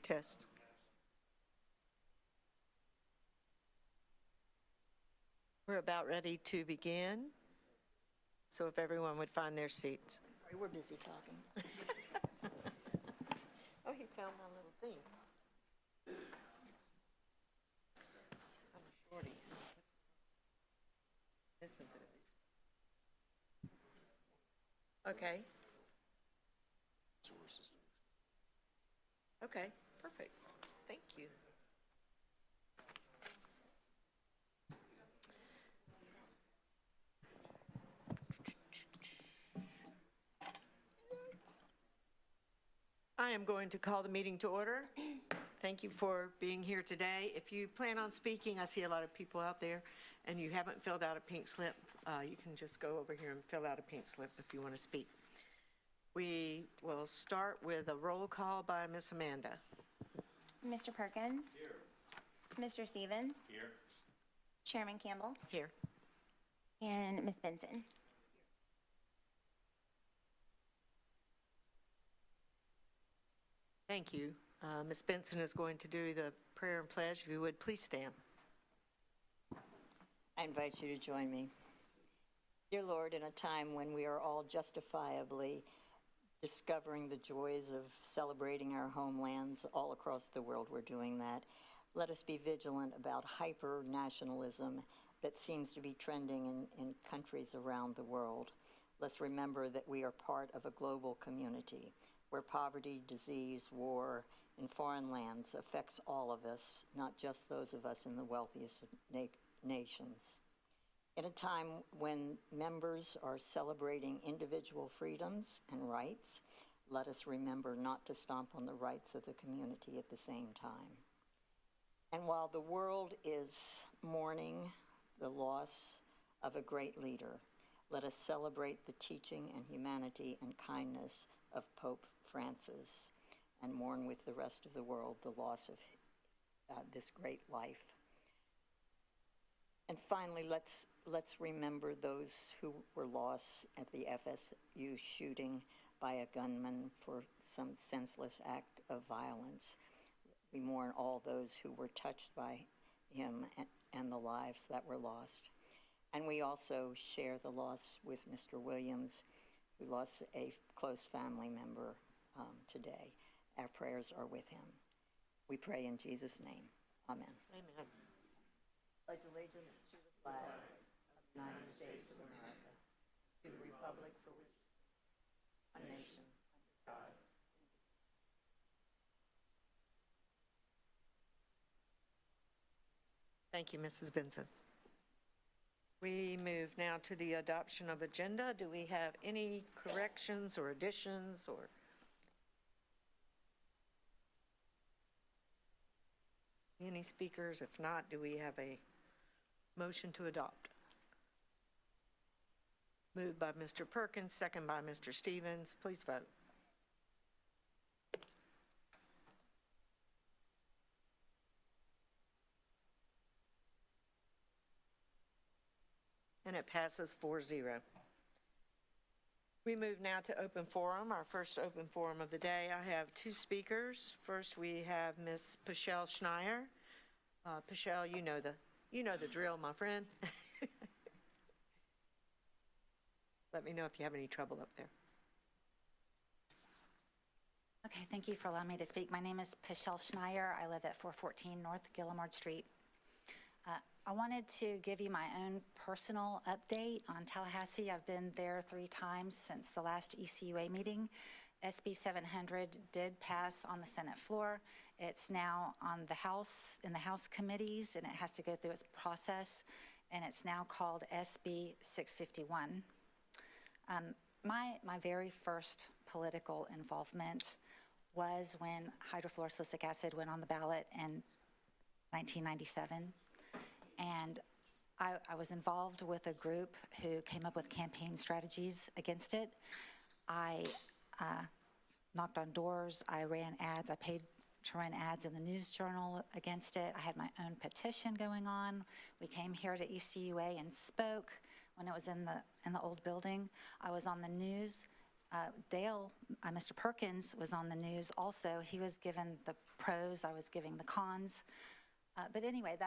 Test. We're about ready to begin, so if everyone would find their seats. Sorry, we're busy talking. Oh, he found my little thing. I'm a shorty. Listen to it. Okay. Okay, perfect. Thank you. I am going to call the meeting to order. Thank you for being here today. If you plan on speaking, I see a lot of people out there, and you haven't filled out a pink slip, you can just go over here and fill out a pink slip if you want to speak. We will start with a roll call by Miss Amanda. Mr. Perkins? Here. Mr. Stevens? Here. Chairman Campbell? Here. And Ms. Benson? Thank you. Ms. Benson is going to do the prayer and pledge. If you would, please stand. I invite you to join me. Dear Lord, in a time when we are all justifiably discovering the joys of celebrating our homelands all across the world, we're doing that. Let us be vigilant about hyper-nationalism that seems to be trending in countries around the world. Let's remember that we are part of a global community where poverty, disease, war in foreign lands affects all of us, not just those of us in the wealthiest nations. In a time when members are celebrating individual freedoms and rights, let us remember not to stomp on the rights of the community at the same time. And while the world is mourning the loss of a great leader, let us celebrate the teaching and humanity and kindness of Pope Francis and mourn with the rest of the world the loss of this great life. And finally, let's remember those who were lost at the FSU shooting by a gunman for some senseless act of violence. We mourn all those who were touched by him and the lives that were lost. And we also share the loss with Mr. Williams, who lost a close family member today. Our prayers are with him. We pray in Jesus' name. Amen. Amen. Pledge allegiance to the flag of the United States of America, to the republic for which one nation, under God. Thank you, Mrs. Benson. We move now to the adoption of agenda. Do we have any corrections or additions or? Any speakers? If not, do we have a motion to adopt? Moved by Mr. Perkins, second by Mr. Stevens. Please vote. And it passes 4-0. We move now to open forum, our first open forum of the day. I have two speakers. First, we have Ms. Pichelle Schneier. Pichelle, you know the drill, my friend. Let me know if you have any trouble up there. Okay, thank you for allowing me to speak. My name is Pichelle Schneier. I live at 414 North Gillimard Street. I wanted to give you my own personal update on Tallahassee. I've been there 3 times since the last ECUA meeting. SB 700 did pass on the Senate floor. It's now on the House, in the House committees, and it has to go through its process, and it's now called SB 651. My very first political involvement was when hydrofluorosilicic acid went on the ballot in 1997. And I was involved with a group who came up with campaign strategies against it. I knocked on doors, I ran ads, I paid to run ads in the News Journal against it. I had my own petition going on. We came here to ECUA and spoke when it was in the old building. I was on the news Mr. Perkins was on the news also. He was given the pros, I was giving the cons. But anyway,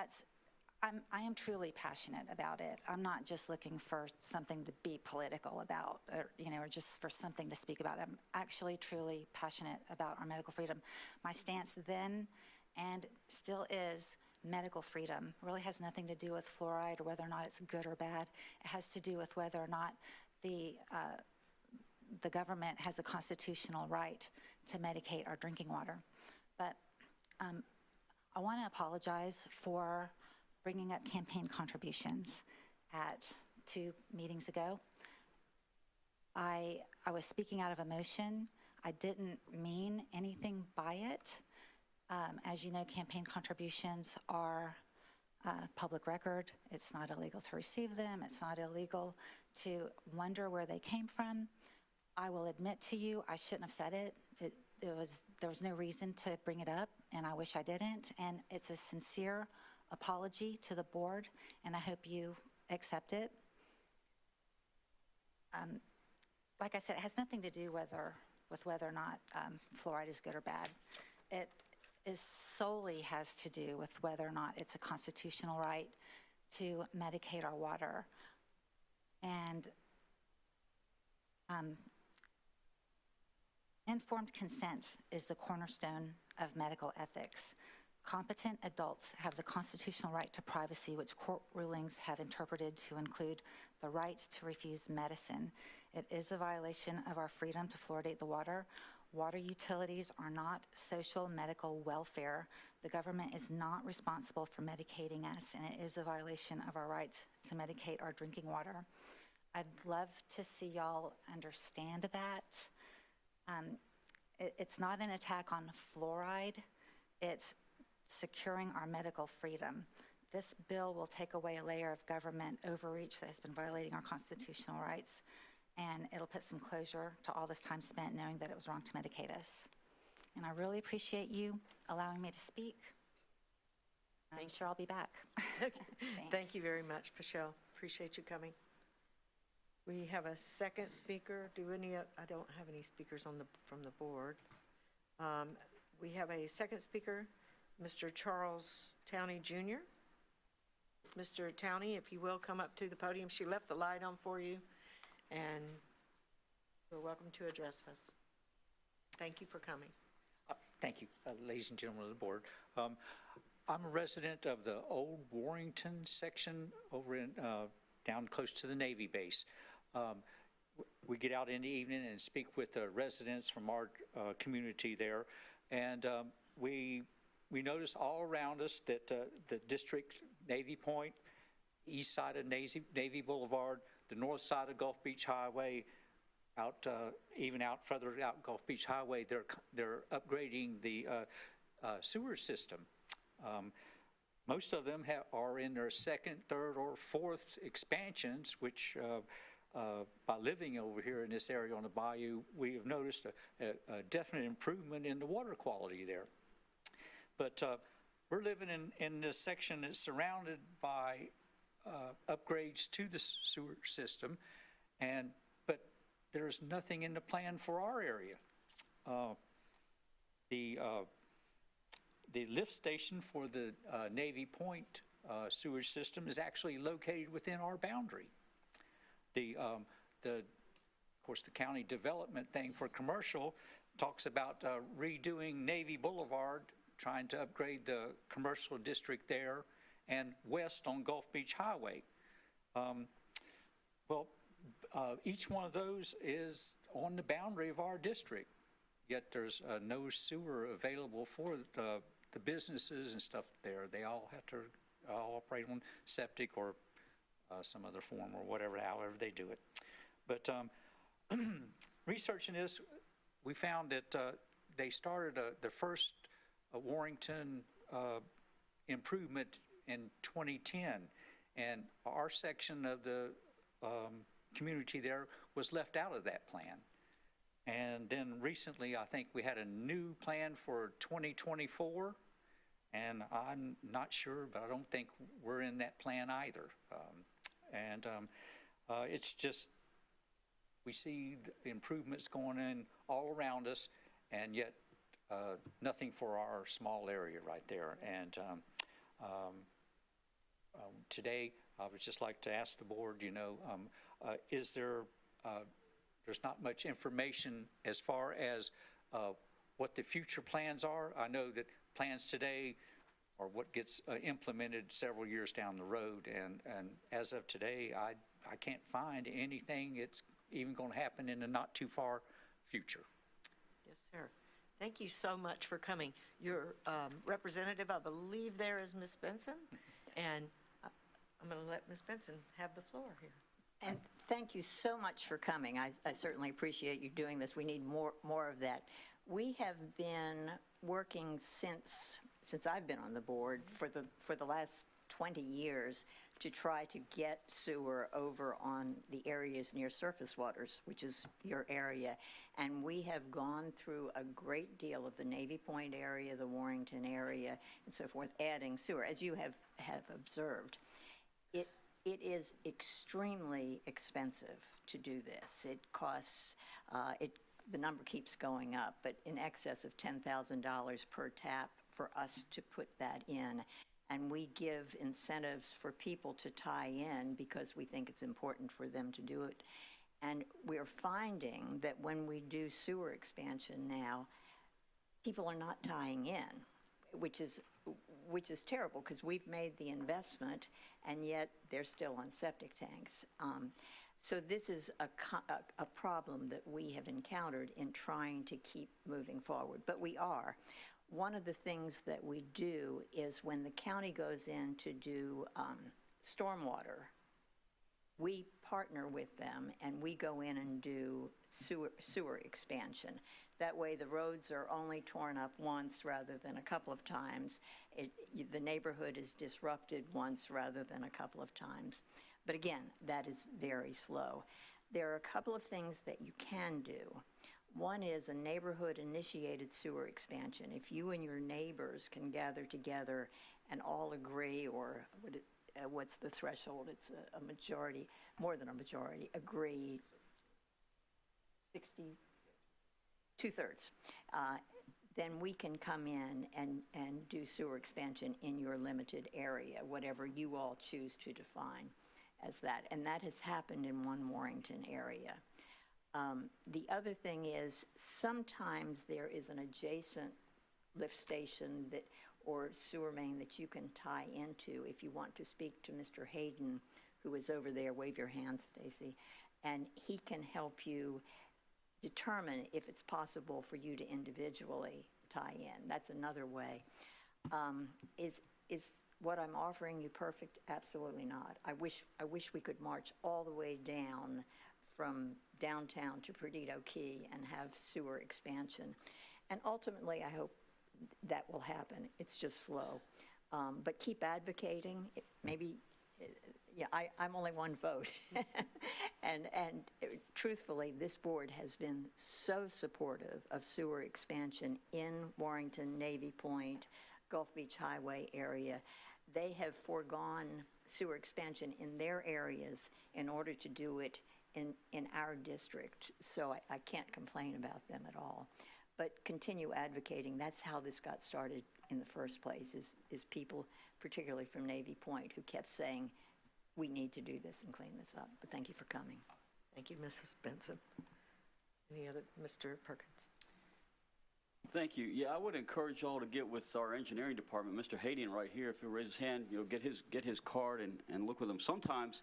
I am truly passionate about it. I'm not just looking for something to be political about, or just for something to speak about. I'm actually truly passionate about our medical freedom. My stance then and still is medical freedom. It really has nothing to do with fluoride or whether or not it's good or bad. It has to do with whether or not the government has a constitutional right to medicate our drinking water. But I want to apologize for bringing up campaign contributions at 2 meetings ago. I was speaking out of emotion. I didn't mean anything by it. As you know, campaign contributions are public record. It's not illegal to receive them. It's not illegal to wonder where they came from. I will admit to you, I shouldn't have said it. There was no reason to bring it up, and I wish I didn't. And it's a sincere apology to the board, and I hope you accept it. Like I said, it has nothing to do with whether or not fluoride is good or bad. It solely has to do with whether or not it's a constitutional right to medicate our water. And informed consent is the cornerstone of medical ethics. Competent adults have the constitutional right to privacy, which court rulings have interpreted to include the right to refuse medicine. It is a violation of our freedom to fluoridate the water. Water utilities are not social medical welfare. The government is not responsible for medicating us, and it is a violation of our rights to medicate our drinking water. I'd love to see y'all understand that. It's not an attack on fluoride. It's securing our medical freedom. This bill will take away a layer of government overreach that has been violating our constitutional rights, and it'll put some closure to all this time spent knowing that it was wrong to medicate us. And I really appreciate you allowing me to speak. I'm sure I'll be back. Thank you very much, Michelle. Appreciate you coming. We have a second speaker. I don't have any speakers from the board. We have a second speaker, Mr. Charles Towney Jr. Mr. Towney, if you will, come up to the podium. She left the light on for you, and you're welcome to address us. Thank you for coming. Thank you, ladies and gentlemen of the board. I'm a resident of the old Warrington section over in down close to the Navy base. We get out in the evening and speak with the residents from our community there, and we notice all around us that the district, Navy Point, east side of Navy Boulevard, the north side of Gulf Beach Highway, even out further out Gulf Beach Highway, they're upgrading the sewer system. Most of them are in their second, third, or fourth expansions, which by living over here in this area on the bayou, we have noticed a definite improvement in the water quality there. But we're living in this section that's surrounded by upgrades to the sewer system, but there's nothing in the plan for our area. The lift station for the Navy Point sewage system is actually located within our boundary. Of course, the county development thing for commercial talks about redoing Navy Boulevard, trying to upgrade the commercial district there, and west on Gulf Beach Highway. Each one of those is on the boundary of our district, yet there's no sewer available for the businesses and stuff there. They all have to operate on septic or some other form or whatever, however they do it. But researching this, we found that they started the first Warrington improvement in 2010, and our section of the community there was left out of that plan. And then recently, I think we had a new plan for 2024, and I'm not sure, but I don't think we're in that plan either. It's just, we see the improvements going in all around us, and yet nothing for our small area right there. And today, I would just like to ask the board, is there, there's not much information as far as what the future plans are. I know that plans today are what gets implemented several years down the road, and as of today, I can't find anything that's even going to happen in the not too far future. Yes, sir. Thank you so much for coming. Your representative, I believe there is Ms. Benson, and I'm going to let Ms. Benson have the floor here. And thank you so much for coming. I certainly appreciate you doing this. We need more of that. We have been working since I've been on the board for the last 20 years to try to get sewer over on the areas near surface waters, which is your area. And we have gone through a great deal of the Navy Point area, the Warrington area, and so forth, adding sewer, as you have observed. It is extremely expensive to do this. It costs, the number keeps going up, but in excess of $10,000 per tap for us to put that in. And we give incentives for people to tie in because we think it's important for them to do it. And we're finding that when we do sewer expansion now, people are not tying in, which is terrible because we've made the investment and yet they're still on septic tanks. So this is a problem that we have encountered in trying to keep moving forward, but we are. One of the things that we do is when the county goes in to do stormwater, we partner with them and we go in and do sewer expansion. That way the roads are only torn up once rather than a couple of times. The neighborhood is disrupted once rather than a couple of times. But again, that is very slow. There are a couple of things that you can do. One is a neighborhood-initiated sewer expansion. If you and your neighbors can gather together and all agree, or what's the threshold? It's a majority, more than a majority, agree, 60, 2/3. Then we can come in and do sewer expansion in your limited area, whatever you all choose to define as that. And that has happened in one Warrington area. The other thing is sometimes there is an adjacent lift station or sewer main that you can tie into if you want to speak to Mr. Hayden, who is over there. Wave your hand, Stacy. And he can help you determine if it's possible for you to individually tie in. That's another way. Is what I'm offering you perfect? Absolutely not. I wish we could march all the way down from downtown to Perdido Key and have sewer expansion. And ultimately, I hope that will happen. It's just slow. But keep advocating. I'm only one vote. and truthfully, this board has been so supportive of sewer expansion in Warrington, Navy Point, Gulf Beach Highway area. They have foregone sewer expansion in their areas in order to do it in our district. So I can't complain about them at all. But continue advocating. That's how this got started in the first place, is people, particularly from Navy Point, who kept saying, we need to do this and clean this up. But thank you for coming. Thank you, Mrs. Benson. Any other, Mr. Perkins? Thank you. Yeah, I would encourage y'all to get with our engineering department, Mr. Hayden right here. If he'll raise his hand, get his card and look with him. Sometimes,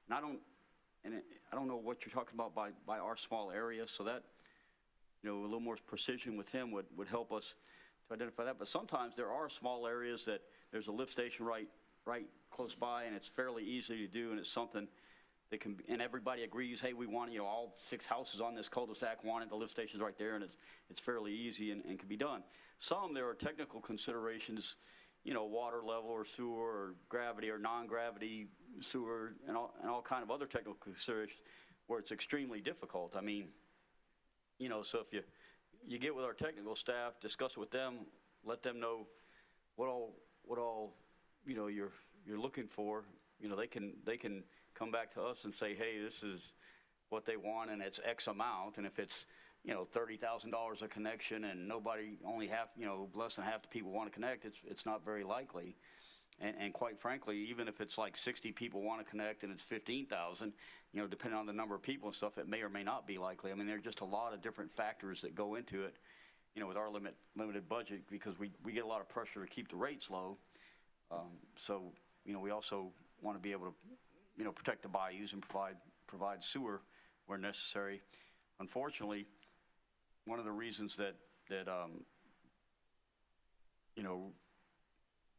and I don't know what you're talking about by our small area, so that, a little more precision with him would help us to identify that. But sometimes there are small areas that there's a lift station right close by, and it's fairly easy to do, and it's something that can, and everybody agrees, hey, we want, all 6 houses on this cul-de-sac want it, the lift station's right there, and it's fairly easy and can be done. Some, there are technical considerations, water level or sewer or gravity or non-gravity sewer and all kind of other technical considerations where it's extremely difficult. I mean, so if you get with our technical staff, discuss it with them, let them know what all you're looking for. They can come back to us and say, hey, this is what they want and it's X amount, and if it's, $30,000 a connection and nobody, only half, less than half the people want to connect, it's not very likely. And quite frankly, even if it's like 60 people want to connect and it's 15,000, depending on the number of people and stuff, it may or may not be likely. I mean, there are just a lot of different factors that go into it, with our limited budget, because we get a lot of pressure to keep the rates low. So, we also want to be able to, protect the bayous and provide sewer where necessary. Unfortunately, one of the reasons that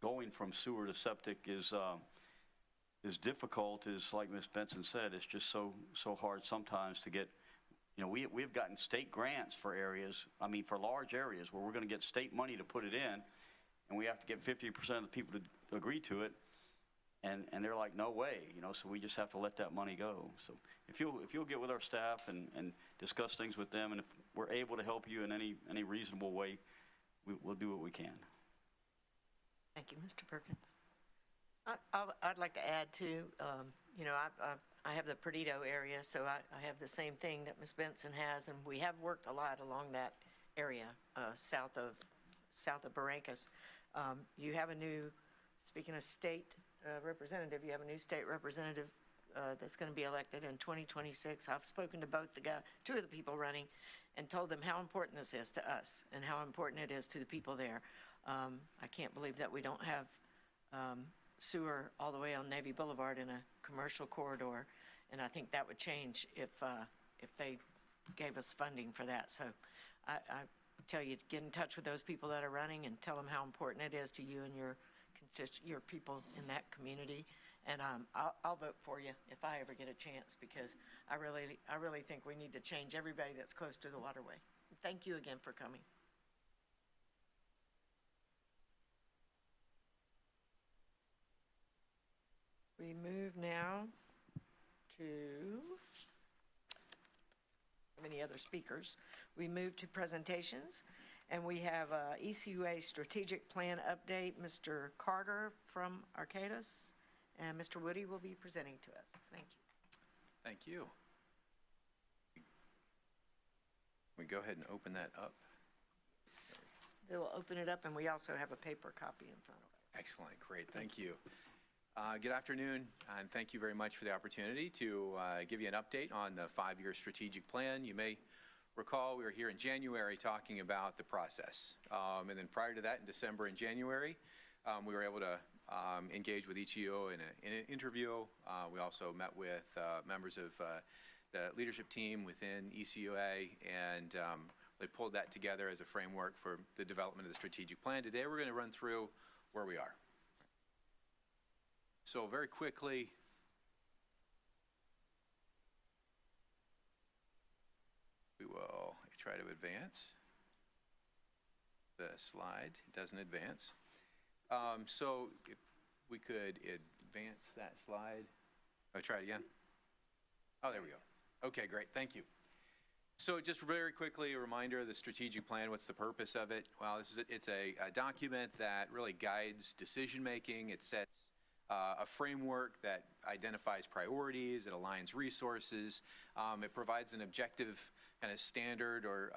going from sewer to septic is difficult is, like Ms. Benson said, it's just so hard sometimes to get. We've gotten state grants for areas, for large areas where we're going to get state money to put it in, and we have to get 50% of the people to agree to it, and they're like, no way, so we just have to let that money go. So if you'll get with our staff and discuss things with them, and if we're able to help you in any reasonable way, we'll do what we can. Thank you, Mr. Perkins. I'd like to add too, I have the Perdido area, so I have the same thing that Ms. Benson has, and we have worked a lot along that area, south of Barrancas. You have a new, speaking of state representative, you have a new state representative that's going to be elected in 2026. I've spoken to two of the people running and told them how important this is to us and how important it is to the people there. I can't believe that we don't have sewer all the way on Navy Boulevard in a commercial corridor, and I think that would change if they gave us funding for that. So I tell you, get in touch with those people that are running and tell them how important it is to you and your people in that community. And I'll vote for you if I ever get a chance, because I really think we need to change everybody that's close to the waterway. Thank you again for coming. We move now to, many other speakers. We move to presentations, and we have ECUA strategic plan update. Mr. Carter from Arcadis and Mr. Woody will be presenting to us. Thank you. Thank you. We go ahead and open that up. They will open it up, and we also have a paper copy in front of us. Excellent, great, thank you. Good afternoon, and thank you very much for the opportunity to give you an update on the 5-year strategic plan. You may recall we were here in January talking about the process. And then prior to that, in December and January, we were able to engage with ECUA in an interview. We also met with members of the leadership team within ECUA, and they pulled that together as a framework for the development of the strategic plan. Today we're going to run through where we are. So very quickly, we will try to advance the slide. It doesn't advance. So if we could advance that slide. Oh, try it again. Oh, there we go. Okay, great. Thank you. So just very quickly, a reminder of the strategic plan. What's the purpose of it? Well, it's a document that really guides decision-making. It sets a framework that identifies priorities, it aligns resources, it provides an objective kind of standard or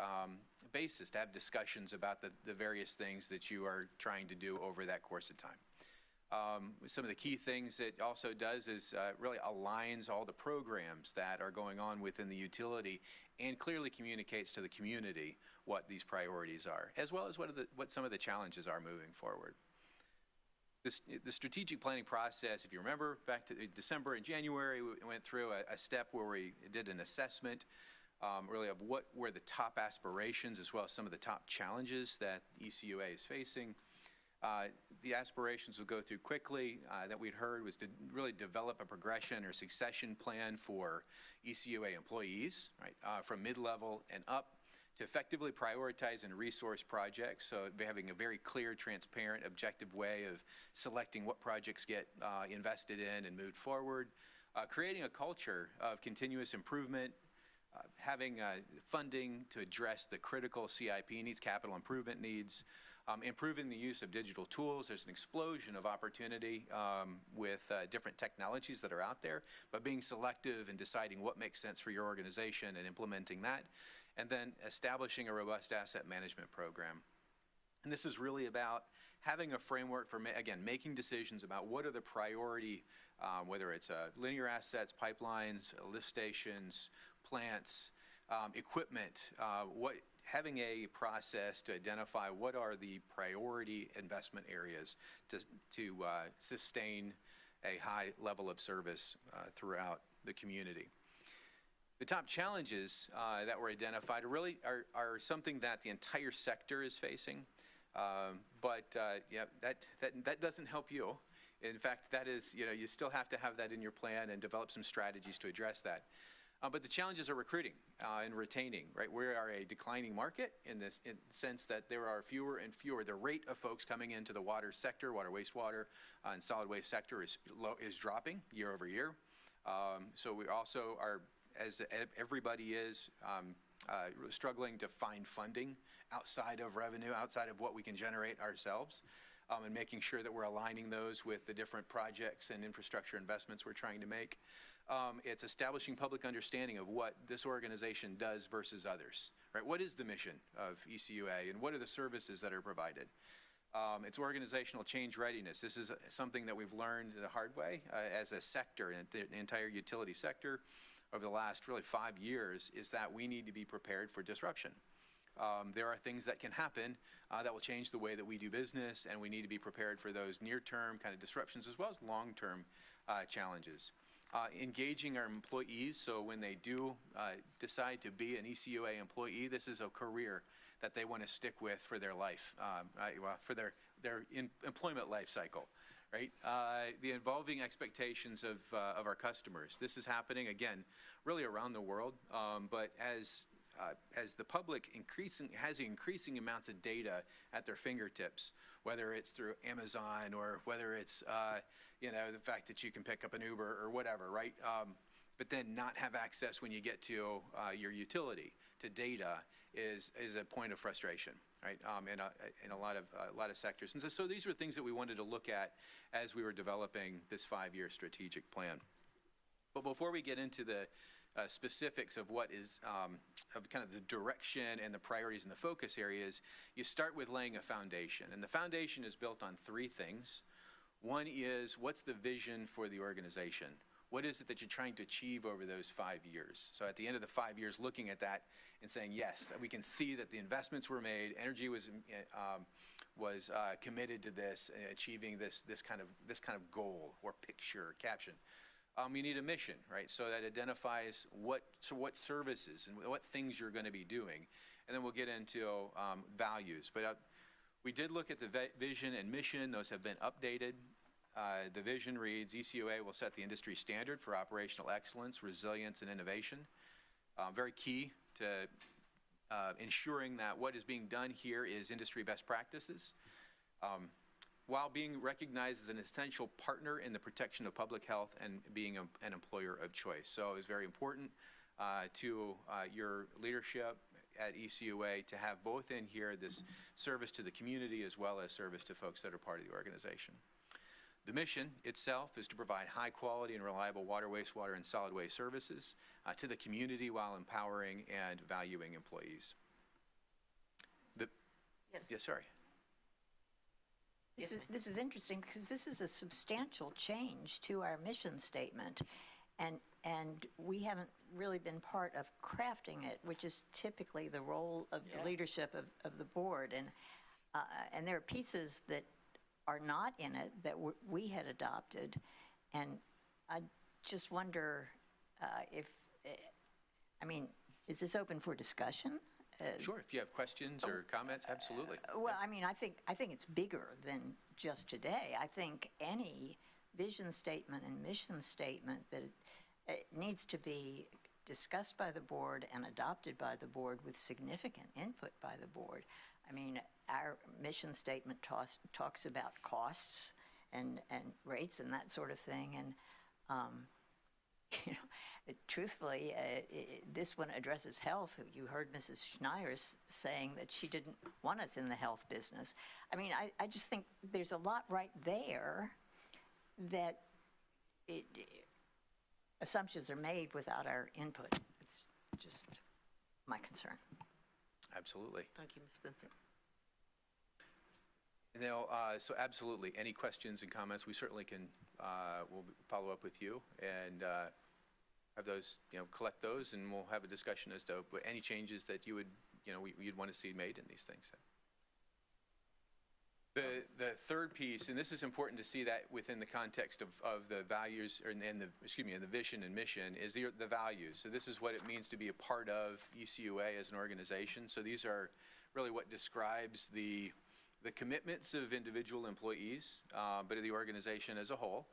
basis to have discussions about the various things that you are trying to do over that course of time. Some of the key things it also does is really aligns all the programs that are going on within the utility and clearly communicates to the community what these priorities are, as well as what some of the challenges are moving forward. The strategic planning process, if you remember, back to December and January, we went through a step where we did an assessment really of what were the top aspirations as well as some of the top challenges that ECUA is facing. The aspirations we'll go through quickly that we'd heard was to really develop a progression or succession plan for ECUA employees, right, from mid-level and up, to effectively prioritize and resource projects, so having a very clear, transparent, objective way of selecting what projects get invested in and moved forward, creating a culture of continuous improvement, having funding to address the critical CIP needs, capital improvement needs, Improving the use of digital tools. There's an explosion of opportunity with different technologies that are out there, but being selective and deciding what makes sense for your organization and implementing that. And then establishing a robust asset management program. And this is really about having a framework for, again, making decisions about what are the priority, whether it's linear assets, pipelines, lift stations, plants, equipment, having a process to identify what are the priority investment areas to sustain a high level of service throughout the community. The top challenges that were identified are something that the entire sector is facing, but yeah, that doesn't help you. In fact, that is, you still have to have that in your plan and develop some strategies to address that. But the challenges are recruiting and retaining, right? We are a declining market in the sense that there are fewer and fewer. The rate of folks coming into the water sector, water, wastewater, and solid waste sector is dropping year over year. So we also are, as everybody is, struggling to find funding outside of revenue, outside of what we can generate ourselves, and making sure that we're aligning those with the different projects and infrastructure investments we're trying to make. It's establishing public understanding of what this organization does versus others, right? What is the mission of ECUA and what are the services that are provided? It's organizational change readiness. This is something that we've learned the hard way as a sector, and the entire utility sector over the last really 5 years, is that we need to be prepared for disruption. There are things that can happen that will change the way that we do business, and we need to be prepared for those near-term kind of disruptions as well as long-term challenges. Engaging our employees, so when they do decide to be an ECUA employee, this is a career that they want to stick with for their life, for their employment life cycle, right? The evolving expectations of our customers. This is happening, again, really around the world, but as the public has increasing amounts of data at their fingertips, whether it's through Amazon or whether it's the fact that you can pick up an Uber or whatever, right? But then not have access when you get to your utility to data is a point of frustration, right? In a lot of sectors. And so these were things that we wanted to look at as we were developing this 5-year strategic plan. But before we get into the specifics of what is of kind of the direction and the priorities and the focus areas, you start with laying a foundation. And the foundation is built on 3 things. One is, what's the vision for the organization? What is it that you're trying to achieve over those 5 years? So at the end of the 5 years, looking at that and saying, yes, we can see that the investments were made, energy was committed to this, achieving this kind of goal or picture or caption. You need a mission, right? So that identifies what services and what things you're going to be doing. And then we'll get into values. But we did look at the vision and mission. Those have been updated. The vision reads, ECUA will set the industry standard for operational excellence, resilience, and innovation. Very key to ensuring that what is being done here is industry best practices, while being recognized as an essential partner in the protection of public health and being an employer of choice. So it's very important to your leadership at ECUA to have both in here this service to the community as well as service to folks that are part of the organization. The mission itself is to provide high quality and reliable water, wastewater, and solid waste services to the community while empowering and valuing employees. Yes, sorry. This is interesting because this is a substantial change to our mission statement, and we haven't really been part of crafting it, which is typically the role of the leadership of the board. And there are pieces that are not in it that we had adopted, and I just wonder is this open for discussion? Sure, if you have questions or comments, absolutely. Well, I think it's bigger than just today. I think any vision statement and mission statement that it needs to be discussed by the board and adopted by the board with significant input by the board. Our mission statement talks about costs and rates and that sort of thing, and truthfully, this one addresses health. You heard Mrs. Schneier saying that she didn't want us in the health business. I mean, I just think there's a lot right there that assumptions are made without our input. It's just my concern. Absolutely. Thank you, Ms. Benson. Now, so absolutely, any questions and comments, we certainly can, we'll follow up with you and have those, collect those, and we'll have a discussion as to any changes that you would, you'd want to see made in these things. The third piece, and this is important to see that within the context of the values, and the vision and mission, is the values. So this is what it means to be a part of ECUA as an organization. So these are really what describes the commitments of individual employees, but of the organization as a whole,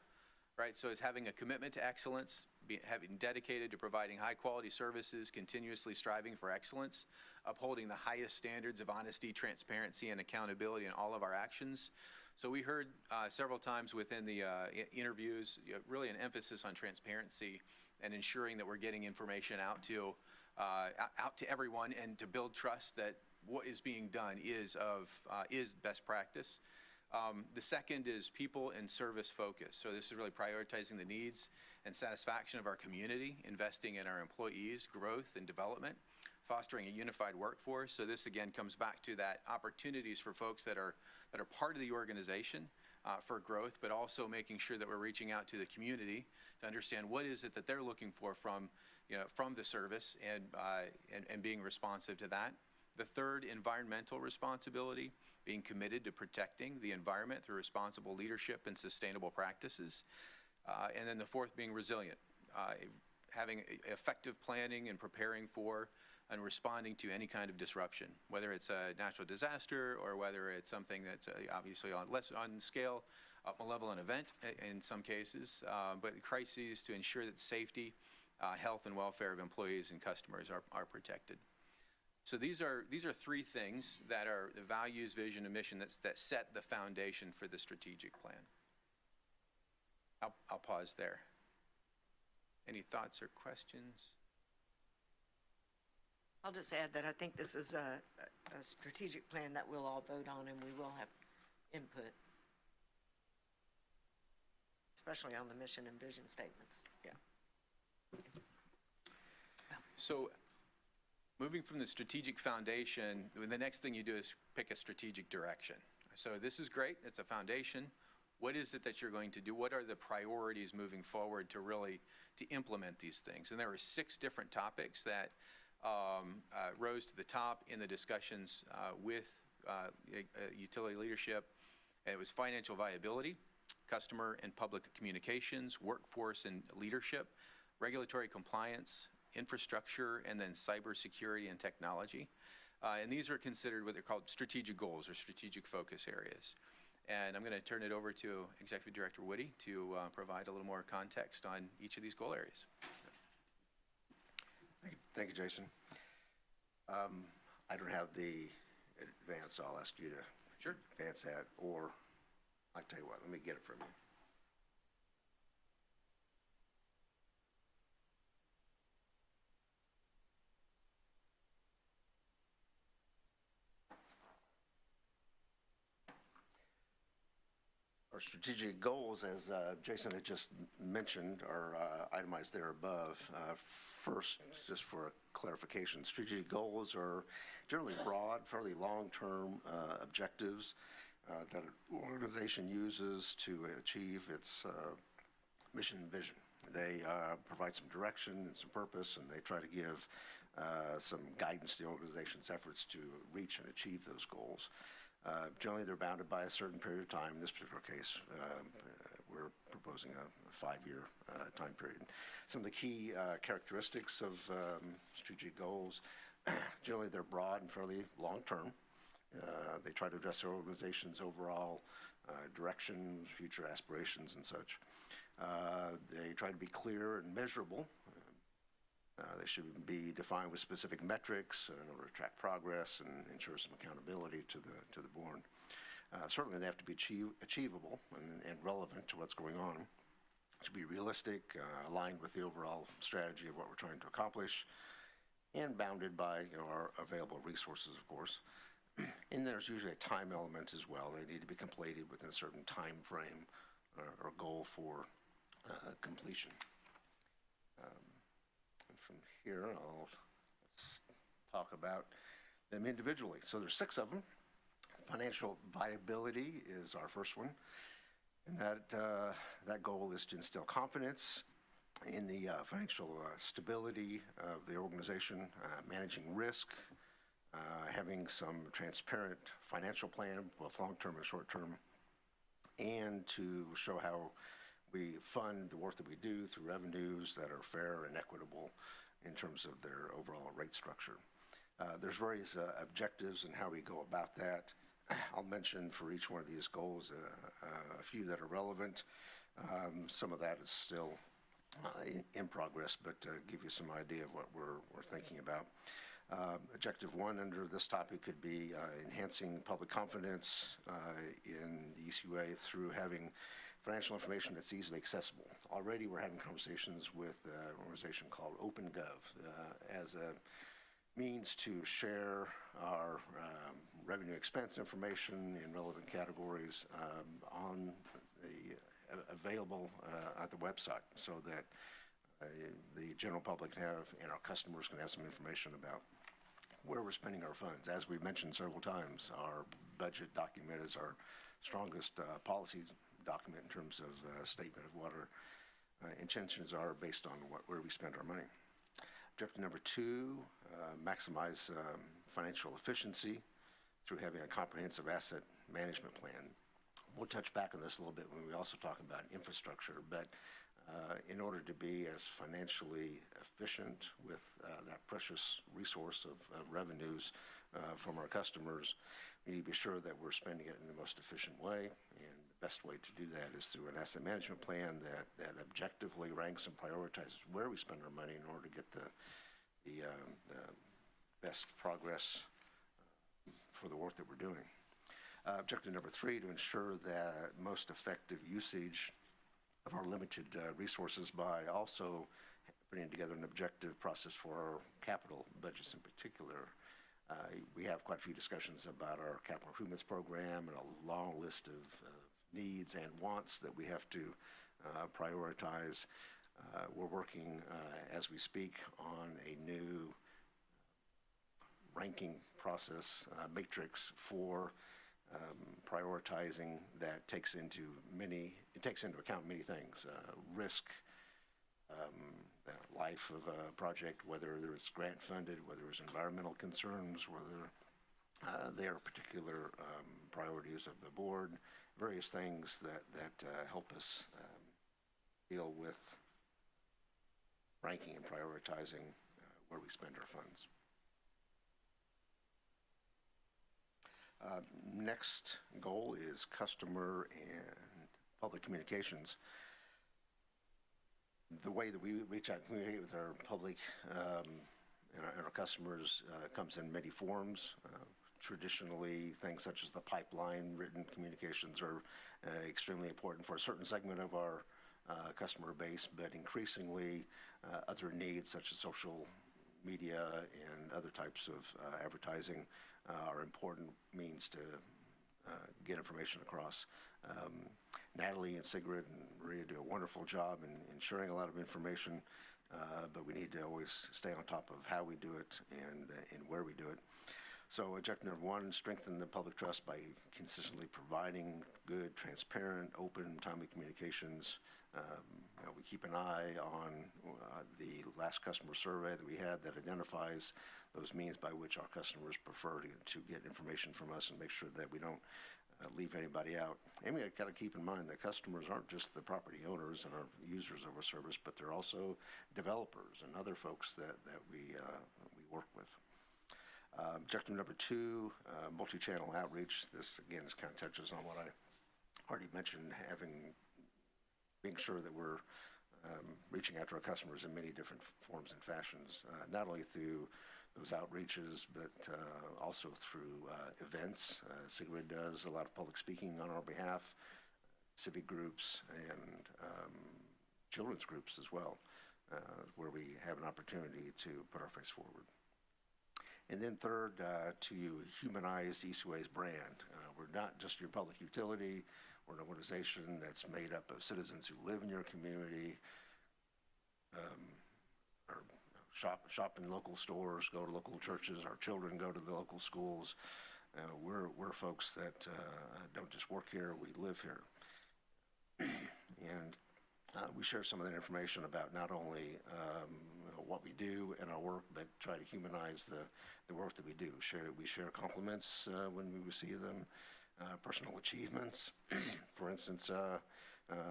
right? So it's having a commitment to excellence, having dedicated to providing high-quality services, continuously striving for excellence, upholding the highest standards of honesty, transparency, and accountability in all of our actions. So we heard several times within the interviews, really an emphasis on transparency and ensuring that we're getting information out to everyone, and to build trust that what is being done is best practice. The second is people and service focus. So this is really prioritizing the needs and satisfaction of our community, investing in our employees' growth and development, fostering a unified workforce. So this again comes back to that opportunities for folks that are part of the organization for growth, but also making sure that we're reaching out to the community to understand what is it that they're looking for from the service, and being responsive to that. The third, environmental responsibility, being committed to protecting the environment through responsible leadership and sustainable practices. And then the fourth being resilient, having effective planning and preparing for and responding to any kind of disruption, whether it's a natural disaster or whether it's something that's obviously on scale, a malevolent event in some cases, but crises to ensure that safety, health, and welfare of employees and customers are protected. So these are three things that are the values, vision, and mission that set the foundation for the strategic plan. I'll pause there. Any thoughts or questions? I'll just add that I think this is a strategic plan that we'll all vote on, and we will have input, especially on the mission and vision statements. Yeah. So moving from the strategic foundation, the next thing you do is pick a strategic direction. So this is great. It's a foundation. What is it that you're going to do? What are the priorities moving forward to implement these things? And there were 6 different topics that rose to the top in the discussions with utility leadership. And it was financial viability, customer and public communications, workforce and leadership, regulatory compliance, infrastructure, and then cybersecurity and technology. And these are considered what they're called strategic goals or strategic focus areas. And I'm going to turn it over to Executive Director Woody to provide a little more context on each of these goal areas. Thank you, Jason. I don't have the advance, so I'll ask you to advance that, or I'll tell you what, let me get it from you. Our strategic goals, as Jason had just mentioned, are itemized there above. First, just for clarification, strategic goals are generally broad, fairly long-term objectives that an organization uses to achieve its mission and vision. They provide some direction and some purpose, and they try to give some guidance to the organization's efforts to reach and achieve those goals. Generally, they're bounded by a certain period of time. In this particular case, we're proposing a 5-year time period. Some of the key characteristics of strategic goals, generally they're broad and fairly long-term. They try to address their organization's overall direction, future aspirations, and such. They try to be clear and measurable. They should be defined with specific metrics in order to track progress and ensure some accountability to the board. Certainly, they have to be achievable and relevant to what's going on. should be realistic, aligned with the overall strategy of what we're trying to accomplish, and bounded by our available resources, of course. And there's usually a time element as well. They need to be completed within a certain time frame or goal for completion. And from here, let's talk about them individually. So there's 6 of them. Financial viability is our first one. And that goal is to instill confidence in the financial stability of the organization, managing risk, having some transparent financial plan, both long-term and short-term, and to show how we fund the work that we do through revenues that are fair and equitable in terms of their overall rate structure. There's various objectives and how we go about that. I'll mention for each one of these goals a few that are relevant. Some of that is still in progress, but give you some idea of what we're thinking about. Objective 1 under this topic could be enhancing public confidence in the ECUA through having financial information that's easily accessible. Already we're having conversations with an organization called OpenGov as a means to share our revenue expense information in relevant categories on the available at the website, so that the general public and our customers can have some information about where we're spending our funds. As we've mentioned several times, our budget document is our strongest policy document in terms of statement of what our intentions are based on where we spend our money. Objective number 2, maximize financial efficiency through having a comprehensive asset management plan. We'll touch back on this a little bit when we also talk about infrastructure, but in order to be as financially efficient with that precious resource of revenues from our customers, we need to be sure that we're spending it in the most efficient way. And the best way to do that is through an asset management plan that objectively ranks and prioritizes where we spend our money in order to get the best progress for the work that we're doing. Objective number 3, to ensure that most effective usage of our limited resources by also putting together an objective process for our capital budgets in particular. We have quite a few discussions about our capital improvements program and a long list of needs and wants that we have to prioritize. We're working as we speak on a new ranking process matrix for prioritizing that takes into account many things, risk, the life of a project, whether it's grant funded, whether it's environmental concerns, whether they are particular priorities of the board, various things that help us deal with ranking and prioritizing where we spend our funds. Next goal is customer and public communications. The way that we reach out and communicate with our public and our customers comes in many forms. Traditionally, things such as the pipeline written communications are extremely important for a certain segment of our customer base, but increasingly other needs such as social media and other types of advertising are important means to get information across. Natalie and Sigrid and Maria do a wonderful job in sharing a lot of information, but we need to always stay on top of how we do it and where we do it. So objective number 1, strengthen the public trust by consistently providing good, transparent, open, timely communications. We keep an eye on the last customer survey that we had that identifies those means by which our customers prefer to get information from us and make sure that we don't leave anybody out. And we got to keep in mind that customers aren't just the property owners and our users of our service, but they're also developers and other folks that we work with. Objective number 2, multi-channel outreach. This, again, kind of touches on what I already mentioned, being sure that we're reaching out to our customers in many different forms and fashions, not only through those outreaches, but also through events. Sigrid does a lot of public speaking on our behalf, civic groups, and children's groups as well, where we have an opportunity to put our face forward. And then third, to humanize ECUA's brand. We're not just your public utility. We're an organization that's made up of citizens who live in your community, or shop in local stores, go to local churches. Our children go to the local schools. We're folks that don't just work here, we live here. And we share some of that information about not only what we do in our work, but try to humanize the work that we do. We share compliments when we receive them, personal achievements. For instance,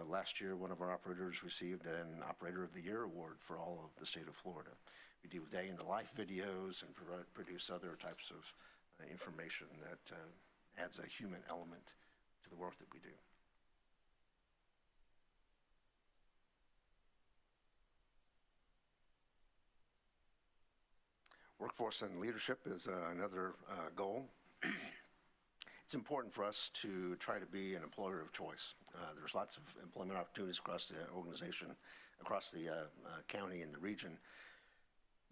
last year, one of our operators received an Operator of the Year award for all of the state of Florida. We do day-in-the-life videos and produce other types of information that adds a human element to the work that we do. Workforce and leadership is another goal. It's important for us to try to be an employer of choice. There's lots of employment opportunities across the organization, across the county and the region,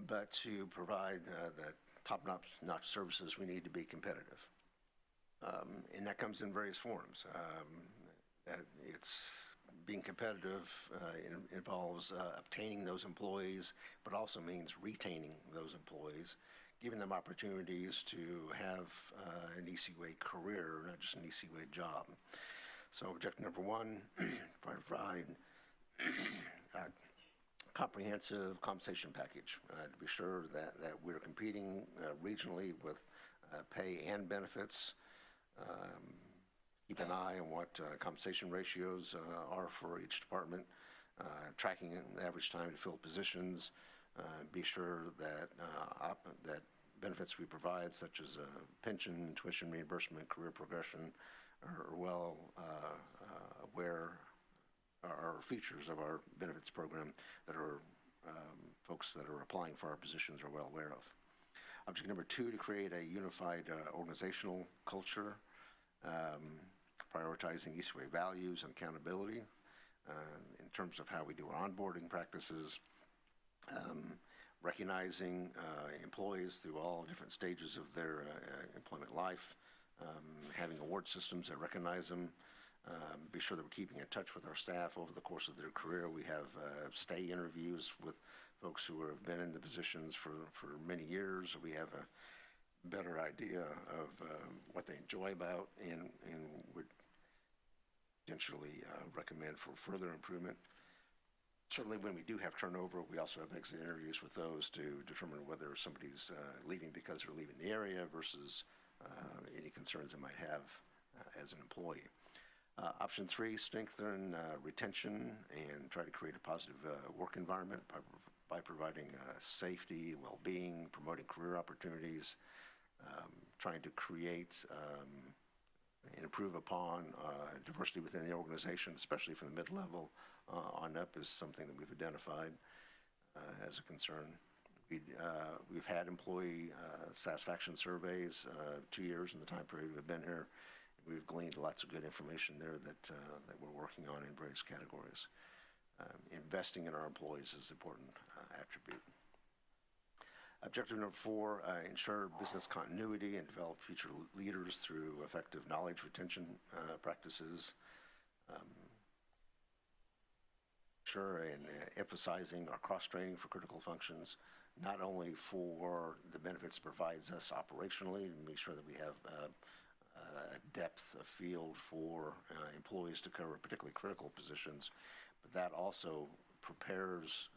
but to provide the top-notch services, we need to be competitive. And that comes in various forms. It's being competitive involves obtaining those employees, but also means retaining those employees, giving them opportunities to have an ECUA career, not just an ECUA job. So objective number one, provide a comprehensive compensation package to be sure that we're competing regionally with pay and benefits. Keep an eye on what compensation ratios are for each department, tracking the average time to fill positions, be sure that that benefits we provide, such as pension, tuition reimbursement, career progression, are well aware, are features of our benefits program that are folks that are applying for our positions are well aware of. Object number two, to create a unified organizational culture, prioritizing ECUA values and accountability in terms of how we do our onboarding practices, recognizing employees through all different stages of their employment life, having award systems that recognize them, be sure that we're keeping in touch with our staff over the course of their career. We have stay interviews with folks who have been in the positions for many years. We have a better idea of what they enjoy about and would potentially recommend for further improvement. Certainly when we do have turnover, we also have exit interviews with those to determine whether somebody's leaving because they're leaving the area versus any concerns they might have as an employee. Option three, strengthen retention and try to create a positive work environment by providing safety, well-being, promoting career opportunities, trying to create and improve upon diversity within the organization, especially from the mid-level on up, is something that we've identified as a concern. We've had employee satisfaction surveys 2 years in the time period we've been here. We've gleaned lots of good information there that we're working on in various categories. Investing in our employees is an important attribute. Objective number four, ensure business continuity and develop future leaders through effective knowledge retention practices. Sure, and emphasizing our cross-training for critical functions, not only for the benefits it provides us operationally, and make sure that we have a depth of field for employees to cover particularly critical positions, but that also prepares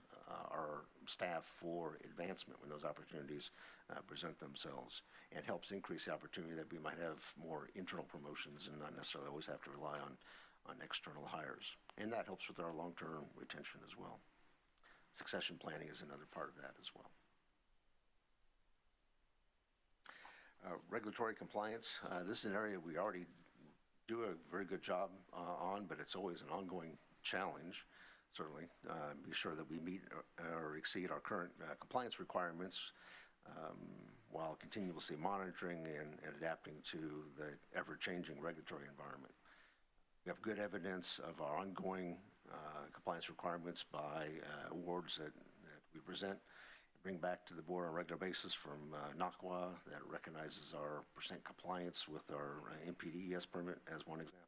our staff for advancement when those opportunities present themselves, and helps increase the opportunity that we might have more internal promotions and not necessarily always have to rely on external hires. And that helps with our long-term retention as well. Succession planning is another part of that as well. Regulatory compliance. This is an area we already do a very good job on, but it's always an ongoing challenge. Certainly, be sure that we meet or exceed our current compliance requirements while continuously monitoring and adapting to the ever-changing regulatory environment. We have good evidence of our ongoing compliance requirements by awards that we present, bring back to the board on a regular basis from NACWA that recognizes our percent compliance with our MPDES permit as one example.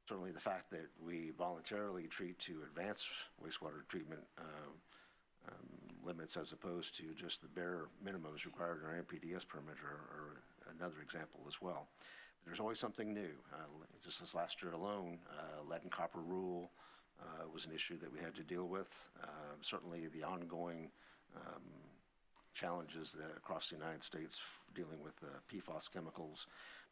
Certainly the fact that we voluntarily treat to advanced wastewater treatment limits as opposed to just the bare minimums required in our MPDS permit are another example as well. But there's always something new. Just this last year alone, lead and copper rule was an issue that we had to deal with. Certainly the ongoing challenges that across the United States dealing with PFAS chemicals.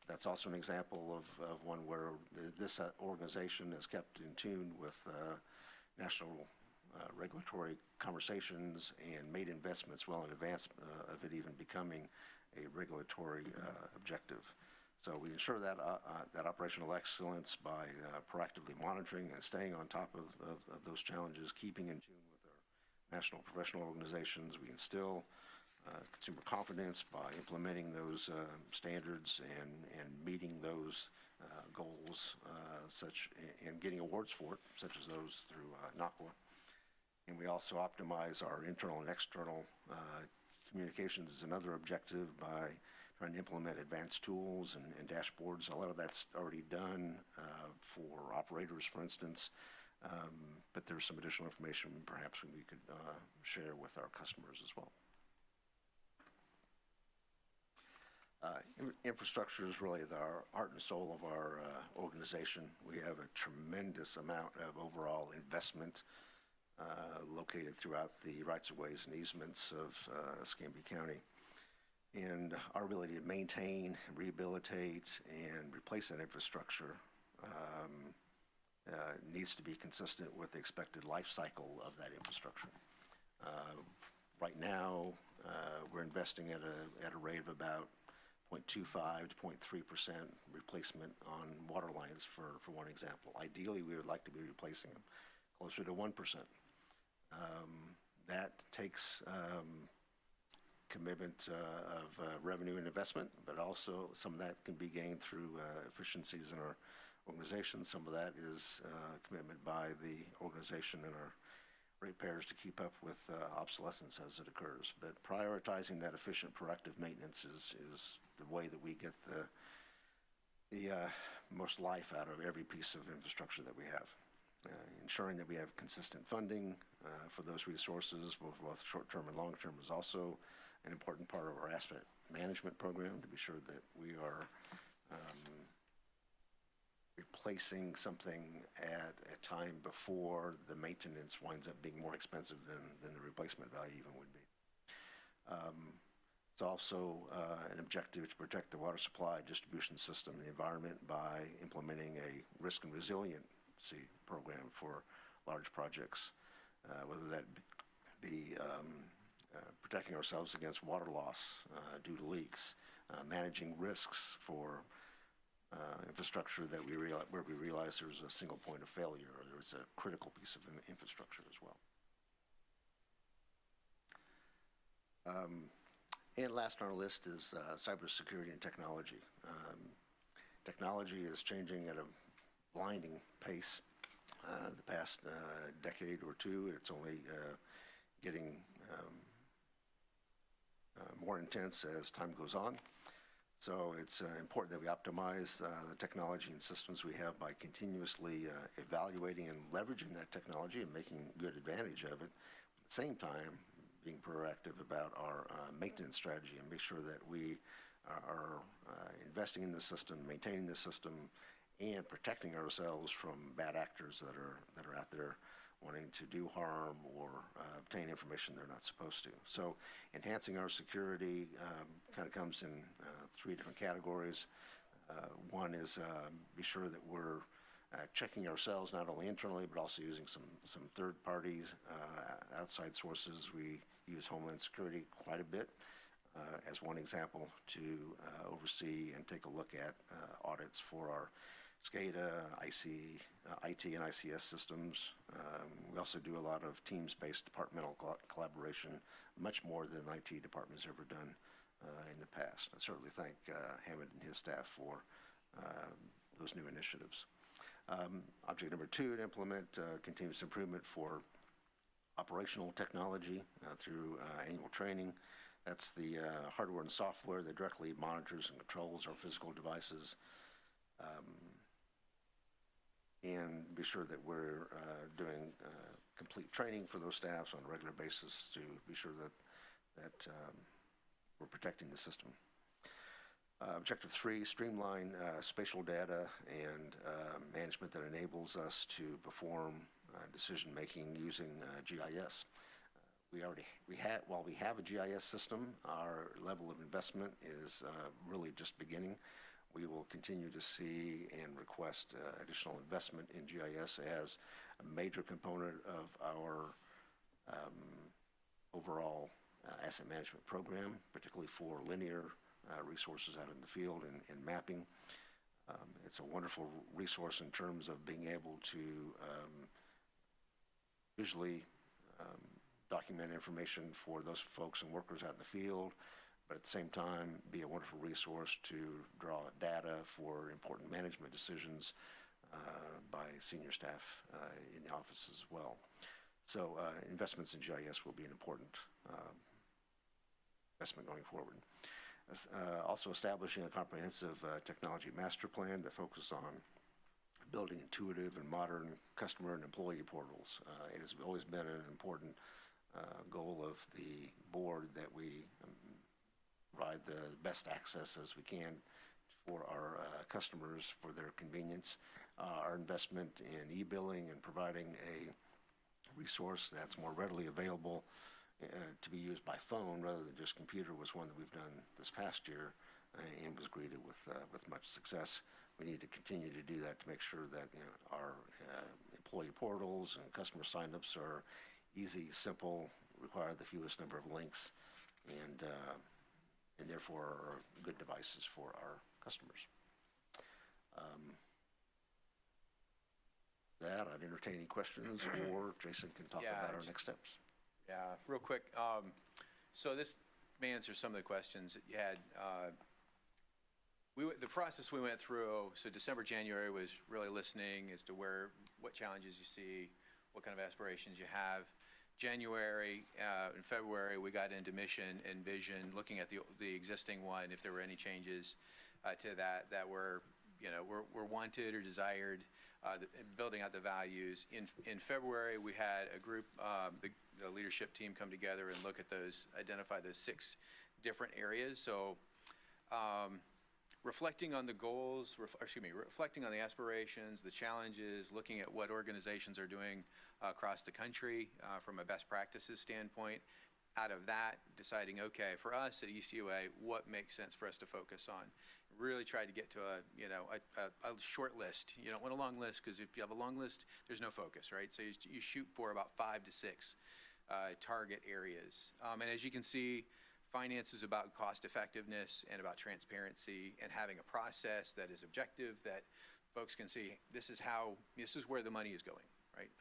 That's also an example of one where this organization is kept in tune with national regulatory conversations and made investments well in advance of it even becoming a regulatory objective. So we ensure that that operational excellence by proactively monitoring and staying on top of those challenges, keeping in tune with our national professional organizations. We instill consumer confidence by implementing those standards and meeting those goals and getting awards for it, such as those through NACWA. And we also optimize our internal and external communications is another objective by trying to implement advanced tools and dashboards. A lot of that's already done for operators, for instance, but there's some additional information perhaps we could share with our customers as well. Infrastructure is really the heart and soul of our organization. We have a tremendous amount of overall investment located throughout the rights-of-ways and easements of Escambia County. And our ability to maintain, rehabilitate, and replace that infrastructure needs to be consistent with the expected life cycle of that infrastructure. Right now, we're investing at a rate of about 0.25 to 0.3% replacement on water lines, for one example. Ideally, we would like to be replacing them closer to 1%. That takes commitment of revenue and investment, but also some of that can be gained through efficiencies in our organization. Some of that is commitment by the organization and our ratepayers to keep up with obsolescence as it occurs. But prioritizing that efficient, proactive maintenance is the way that we get the most life out of every piece of infrastructure that we have. Ensuring that we have consistent funding for those resources, both short-term and long-term, is also an important part of our asset management program to be sure that we are replacing something at a time before the maintenance winds up being more expensive than the replacement value even would be. It's also an objective to protect the water supply distribution system and the environment by implementing a risk and resiliency program for large projects, whether that be protecting ourselves against water loss due to leaks, managing risks for infrastructure that where we realize there's a single point of failure or there's a critical piece of infrastructure as well. And last on our list is cybersecurity and technology. Technology is changing at a blinding pace. The past decade or two, it's only getting more intense as time goes on. So it's important that we optimize the technology and systems we have by continuously evaluating and leveraging that technology and making good advantage of it. At the same time, being proactive about our maintenance strategy and make sure that we are investing in the system, maintaining the system, and protecting ourselves from bad actors that are out there wanting to do harm or obtain information they're not supposed to. So enhancing our security kind of comes in three different categories. One is be sure that we're checking ourselves not only internally but also using some third parties, outside sources. We use Homeland Security quite a bit as one example to oversee and take a look at audits for our SCADA, IT and ICS systems. We also do a lot of teams-based departmental collaboration, much more than IT department's ever done in the past. I certainly thank Hammond and his staff for those new initiatives. Object number 2, to implement continuous improvement for operational technology through annual training. That's the hardware and software that directly monitors and controls our physical devices. And be sure that we're doing complete training for those staffs on a regular basis to be sure that we're protecting the system. Objective 3, streamline spatial data and management that enables us to perform decision-making using GIS. While we have a GIS system, our level of investment is really just beginning. We will continue to see and request additional investment in GIS as a major component of our overall asset management program, particularly for linear resources out in the field and mapping. It's a wonderful resource in terms of being able to visually document information for those folks and workers out in the field, but at the same time be a wonderful resource to draw data for important management decisions by senior staff in the office as well. So investments in GIS will be an important investment going forward. Also establishing a comprehensive technology master plan that focuses on building intuitive and modern customer and employee portals. It has always been an important goal of the board that we provide the best access as we can for our customers for their convenience. Our investment in e-billing and providing a resource that's more readily available to be used by phone rather than just computer was one that we've done this past year and was greeted with much success. We need to continue to do that to make sure that our employee portals and customer signups are easy, simple, require the fewest number of links, and therefore are good devices for our customers. That I'd entertain any questions, or Jason can talk about our next steps. Yeah, real quick. So this may answer some of the questions that you had. The process we went through, so December, January was really listening as to what challenges you see, what kind of aspirations you have. January and February, we got into mission and vision, looking at the existing one, if there were any changes to that were wanted or desired, building out the values. In February, we had a group, the leadership team, come together and look at those, identify those 6 different areas. So reflecting on the goals, reflecting on the aspirations, the challenges, looking at what organizations are doing across the country from a best practices standpoint. Out of that, deciding, okay, for us at ECUA, what makes sense for us to focus on? Really try to get to a short list. You don't want a long list, because if you have a long list, there's no focus, right? So you shoot for about 5 to 6 target areas. And as you can see, finance is about cost effectiveness and about transparency and having a process that is objective, that folks can see this is where the money is going, right?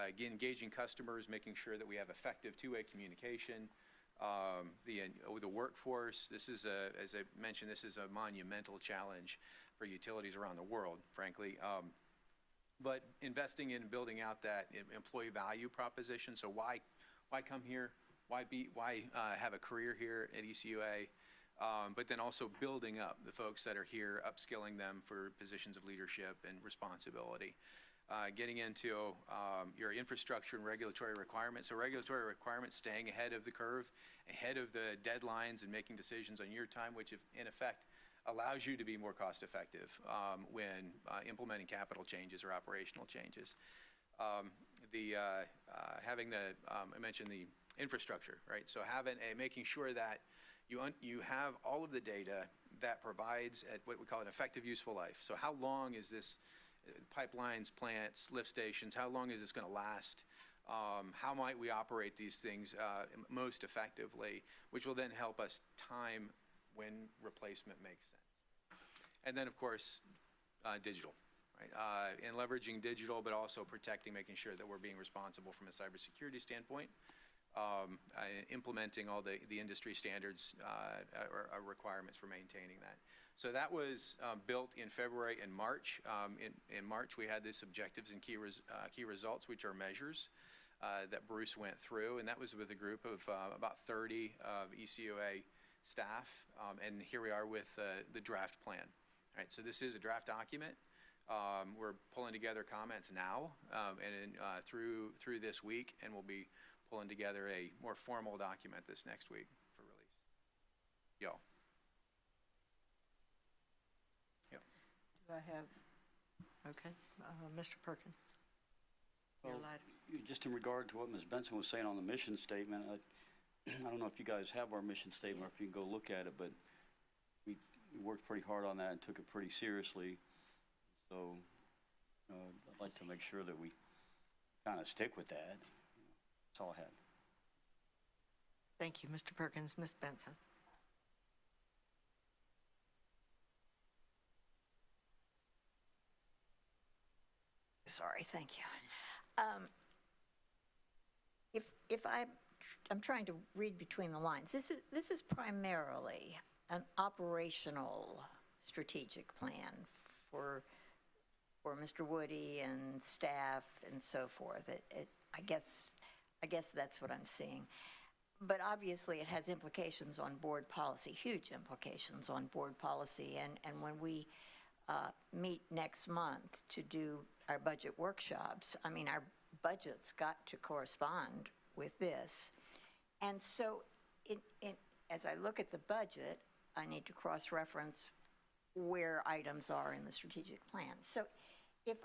Again, engaging customers, making sure that we have effective two-way communication. The workforce, as I mentioned, this is a monumental challenge for utilities around the world, frankly. But investing in building out that employee value proposition. So why come here? Why have a career here at ECUA? But then also building up the folks that are here, upskilling them for positions of leadership and responsibility. Getting into your infrastructure and regulatory requirements. So regulatory requirements, staying ahead of the curve, ahead of the deadlines, and making decisions on your time, which in effect allows you to be more cost effective when implementing capital changes or operational changes. I mentioned the infrastructure, right? So making sure that you have all of the data that provides at what we call an effective useful life. So how long is this pipelines, plants, lift stations, how long is this going to last? How might we operate these things most effectively, which will then help us time when replacement makes sense. And then, of course, digital, right? And leveraging digital, but also protecting, making sure that we're being responsible from a cybersecurity standpoint, implementing all the industry standards or requirements for maintaining that. So that was built in February and March. In March, we had these objectives and key results, which are measures that Bruce went through, and that was with a group of about 30 of ECUA staff, and here we are with the draft plan. All right, so this is a draft document. We're pulling together comments now and through this week, and we'll be pulling together a more formal document this next week for release. Yo. Yep. Do I have, okay, Mr. Perkins? You're Well, allowed. Just in regard to what Ms. Benson was saying on the mission statement, I don't know if you guys have our mission statement or if you can go look at it, but we worked pretty hard on that and took it pretty seriously. So I'd like to make sure that we kind of stick with that. That's all I had. Thank you, Mr. Perkins. Ms. Benson? Sorry, thank you. I'm trying to read between the lines. This is primarily an operational strategic plan for Mr. Woody and staff and so forth. I guess that's what I'm seeing. But obviously, it has implications on board policy, huge implications on board policy. And when we meet next month to do our budget workshops, I mean, our budget's got to correspond with this. And so as I look at the budget, I need to cross-reference where items are in the strategic plan. So if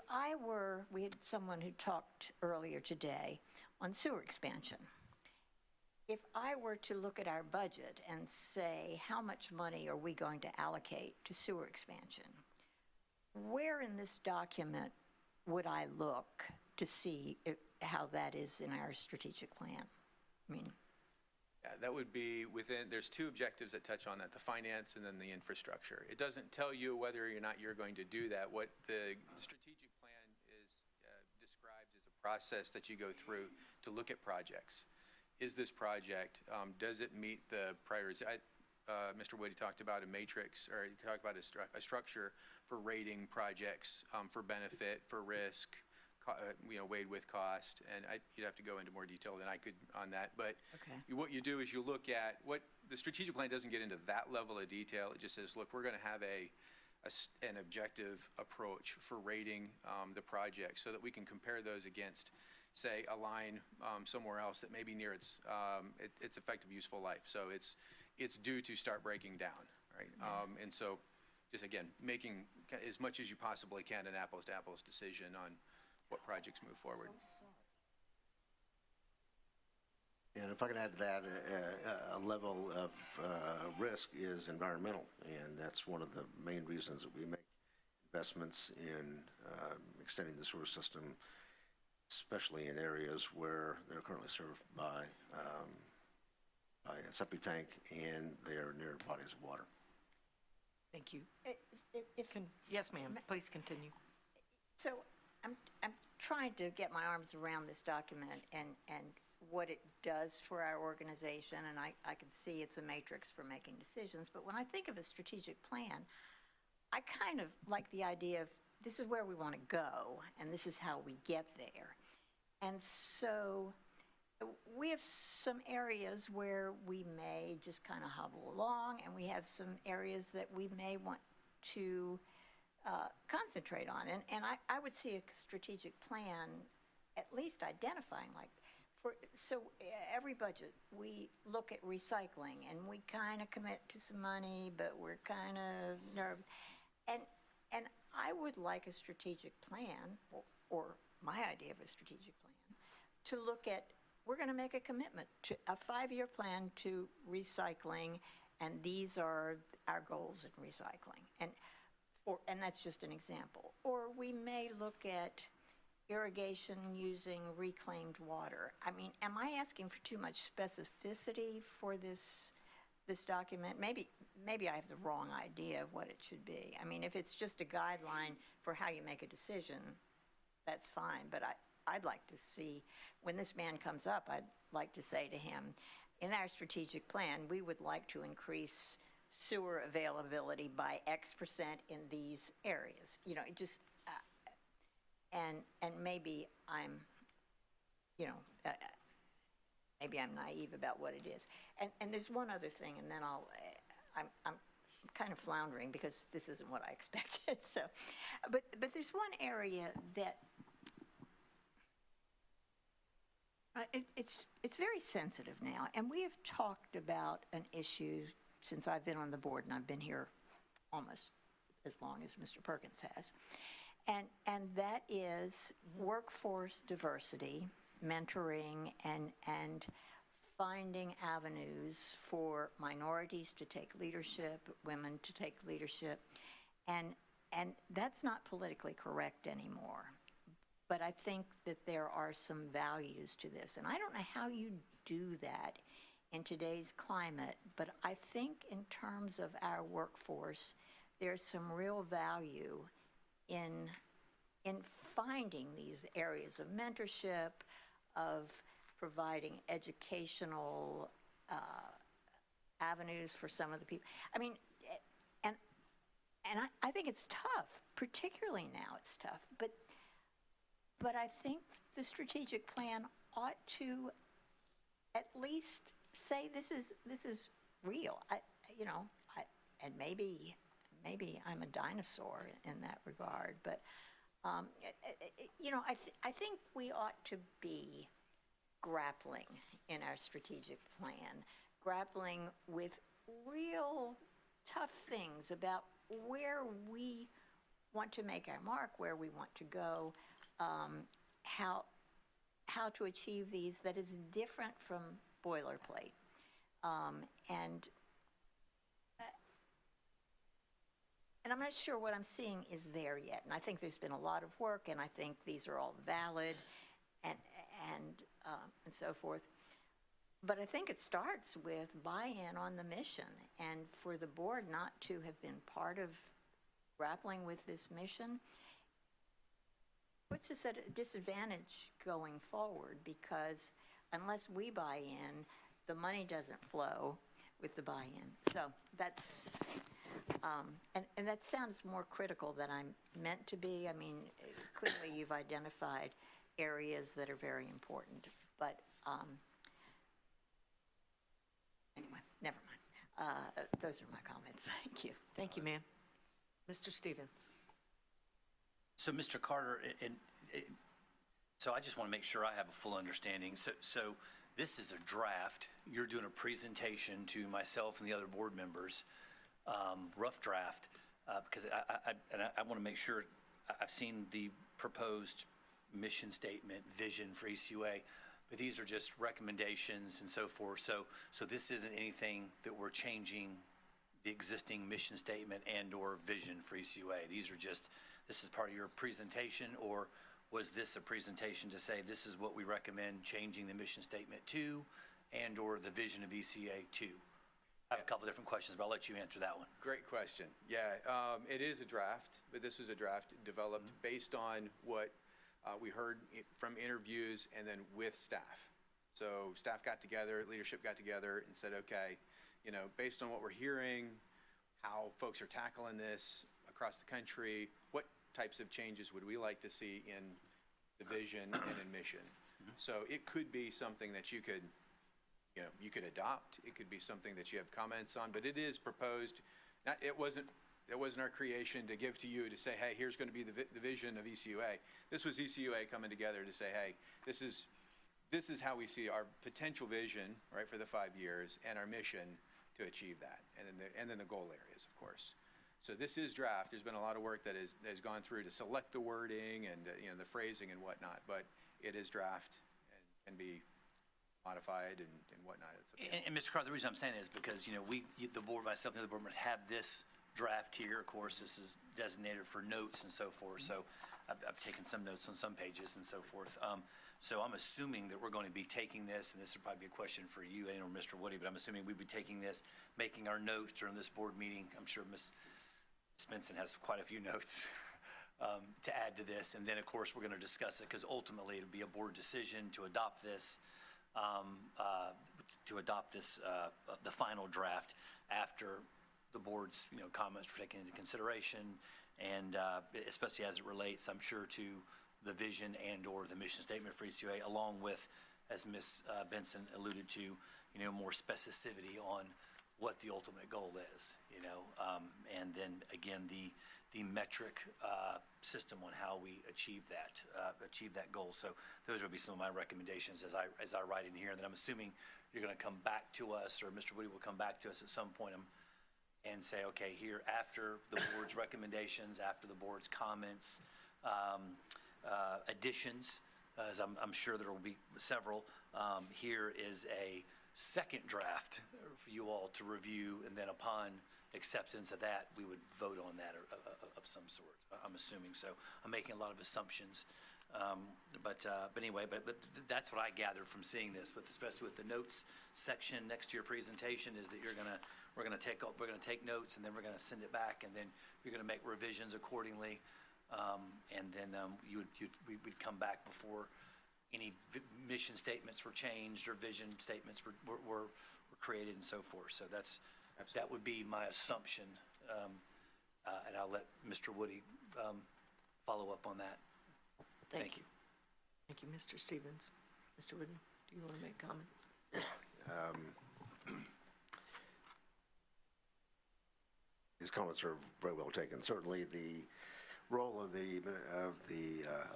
we had someone who talked earlier today on sewer expansion. If I were to look at our budget and say, how much money are we going to allocate to sewer expansion? Where in this document would I look to see how that is in our strategic plan? I mean, Yeah, that would be there's two objectives that touch on that, the finance and then the infrastructure. It doesn't tell you whether or not you're going to do that. What the strategic plan is described as a process that you go through to look at projects. Is this project, does it meet the priorities? Mr. Woody talked about a matrix, or he talked about a structure for rating projects for benefit, for risk, weighed with cost, and you'd have to go into more detail than I could on that. But what you do is you look at what the strategic plan doesn't get into that level of detail. It just says, look, we're going to have an objective approach for rating the project so that we can compare those against, say, a line somewhere else that may be near its effective useful life. So it's due to start breaking down, right? And so just again, making as much as you possibly can an apples to apples decision on what projects move forward. And if I can add to that, a level of risk is environmental, and that's one of the main reasons that we make investments in extending the sewer system, especially in areas where they're currently served by a septic tank and they are near bodies of water. Thank you. Yes, ma'am. Please continue. So I'm trying to get my arms around this document and what it does for our organization, and I can see it's a matrix for making decisions. But when I think of a strategic plan, I kind of like the idea of this is where we want to go, and this is how we get there. And so we have some areas where we may just kind of hobble along, and we have some areas that we may want to concentrate on. And I would see a strategic plan at least identifying so every budget, we look at recycling, and we kind of commit to some money, but we're kind of nervous. And I would like a strategic plan, or my idea of a strategic plan, to look at, we're going to make a commitment to a 5-year plan to recycling, and these are our goals in recycling. And that's just an example. Or we may look at irrigation using reclaimed water. I mean, am I asking for too much specificity for this document? Maybe I have the wrong idea of what it should be. I mean, if it's just a guideline for how you make a decision, that's fine. But I'd like to see, when this man comes up, I'd like to say to him, in our strategic plan, we would like to increase sewer availability by X percent in these areas. You know, it just, and maybe I'm, you know, maybe I'm naive about what it is. And there's one other thing, and then I'm kind of floundering because this isn't what I expected. So, but there's one area that it's very sensitive now, and we have talked about an issue since I've been on the board, and I've been here almost as long as Mr. Perkins has, and that is workforce diversity, mentoring, and finding avenues for minorities to take leadership, women to take leadership, and that's not politically correct anymore. But I think that there are some values to this, and I don't know how you do that in today's climate, but I think in terms of our workforce, there's some real value in finding these areas of mentorship, of providing educational avenues for some of the people. I mean, and I think it's tough, particularly now it's tough, but I think the strategic plan ought to at least say this is real. And maybe I'm a dinosaur in that regard, but I think we ought to be grappling in our strategic plan, grappling with real tough things about where we want to make our mark, where we want to go, how to achieve these that is different from boilerplate. And I'm not sure what I'm seeing is there yet. And I think there's been a lot of work, and I think these are all valid and so forth. But I think it starts with buy-in on the mission, and for the board not to have been part of grappling with this mission puts us at a disadvantage going forward, because unless we buy in, the money doesn't flow with the buy-in. So that's, and that sounds more critical than I'm meant to be. I mean, clearly you've identified areas that are very important, but anyway, never mind. Those are my comments. Thank you. Thank you, ma'am. Mr. Stevens. So, Mr. Carter, so I just want to make sure I have a full understanding. So this is a draft. You're doing a presentation to myself and the other board members, rough draft, because I want to make sure I've seen the proposed mission statement, vision for ECUA, but these are just recommendations and so forth. So this isn't anything that we're changing the existing mission statement and/or vision for ECUA. These are just, this is part of your presentation, or was this a presentation to say this is what we recommend changing the mission statement to and/or the vision of ECUA to? I have a couple different questions, but I'll let you answer that one. Great question. Yeah, it is a draft, but this is a draft developed based on what we heard from interviews and then with staff. So staff got together, leadership got together and said, okay, you know, based on what we're hearing, how folks are tackling this across the country, what types of changes would we like to see in the vision and in mission? So it could be something that you could adopt. It could be something that you have comments on, but it is proposed. It wasn't our creation to give to you to say, hey, here's going to be the vision of ECUA. This was ECUA coming together to say, hey, this is how we see our potential vision, right, for the 5 years, and our mission to achieve that, and then the goal areas, of course. So this is draft. There's been a lot of work that has gone through to select the wording and the phrasing and whatnot, but it is draft and can be modified and whatnot. And Mr. Carter, the reason I'm saying that is because, the board, myself and the other board members have this draft here. Of course, this is designated for notes and so forth. So I've taken some notes on some pages and so forth. So I'm assuming that we're going to be taking this, and this would probably be a question for you and or Mr. Woody, but I'm assuming we'd be taking this, making our notes during this board meeting. I'm sure Ms. Benson has quite a few notes to add to this. And then, of course, we're going to discuss it because ultimately it'll be a board decision to adopt this, the final draft after the board's, comments were taken into consideration, and especially as it relates, I'm sure, to the vision and/or the mission statement for ECUA, along with, as Ms. Benson alluded to, more specificity on what the ultimate goal is, and then, again, the metric system on how we achieve that goal. So those would be some of my recommendations as I write in here. And then I'm assuming you're going to come back to us, or Mr. Woody will come back to us at some point and say, okay, here, after the board's recommendations, after the board's comments, additions, as I'm sure there will be several, here is a second draft for you all to review, and then upon acceptance of that, we would vote on that of some sort, I'm assuming. So I'm making a lot of assumptions. But anyway, but that's what I gathered from seeing this, but especially with the notes section next to your presentation, is that we're gonna take notes, and then we're gonna send it back, and then you're gonna make revisions accordingly. And then we'd come back before any mission statements were changed or vision statements were created and so forth. So that would be my assumption, and I'll let Mr. Woody follow up on that. Thank you. Thank you, Mr. Stevens. Mr. Woody, do you want to make comments? These comments are very well taken. Certainly, the role of the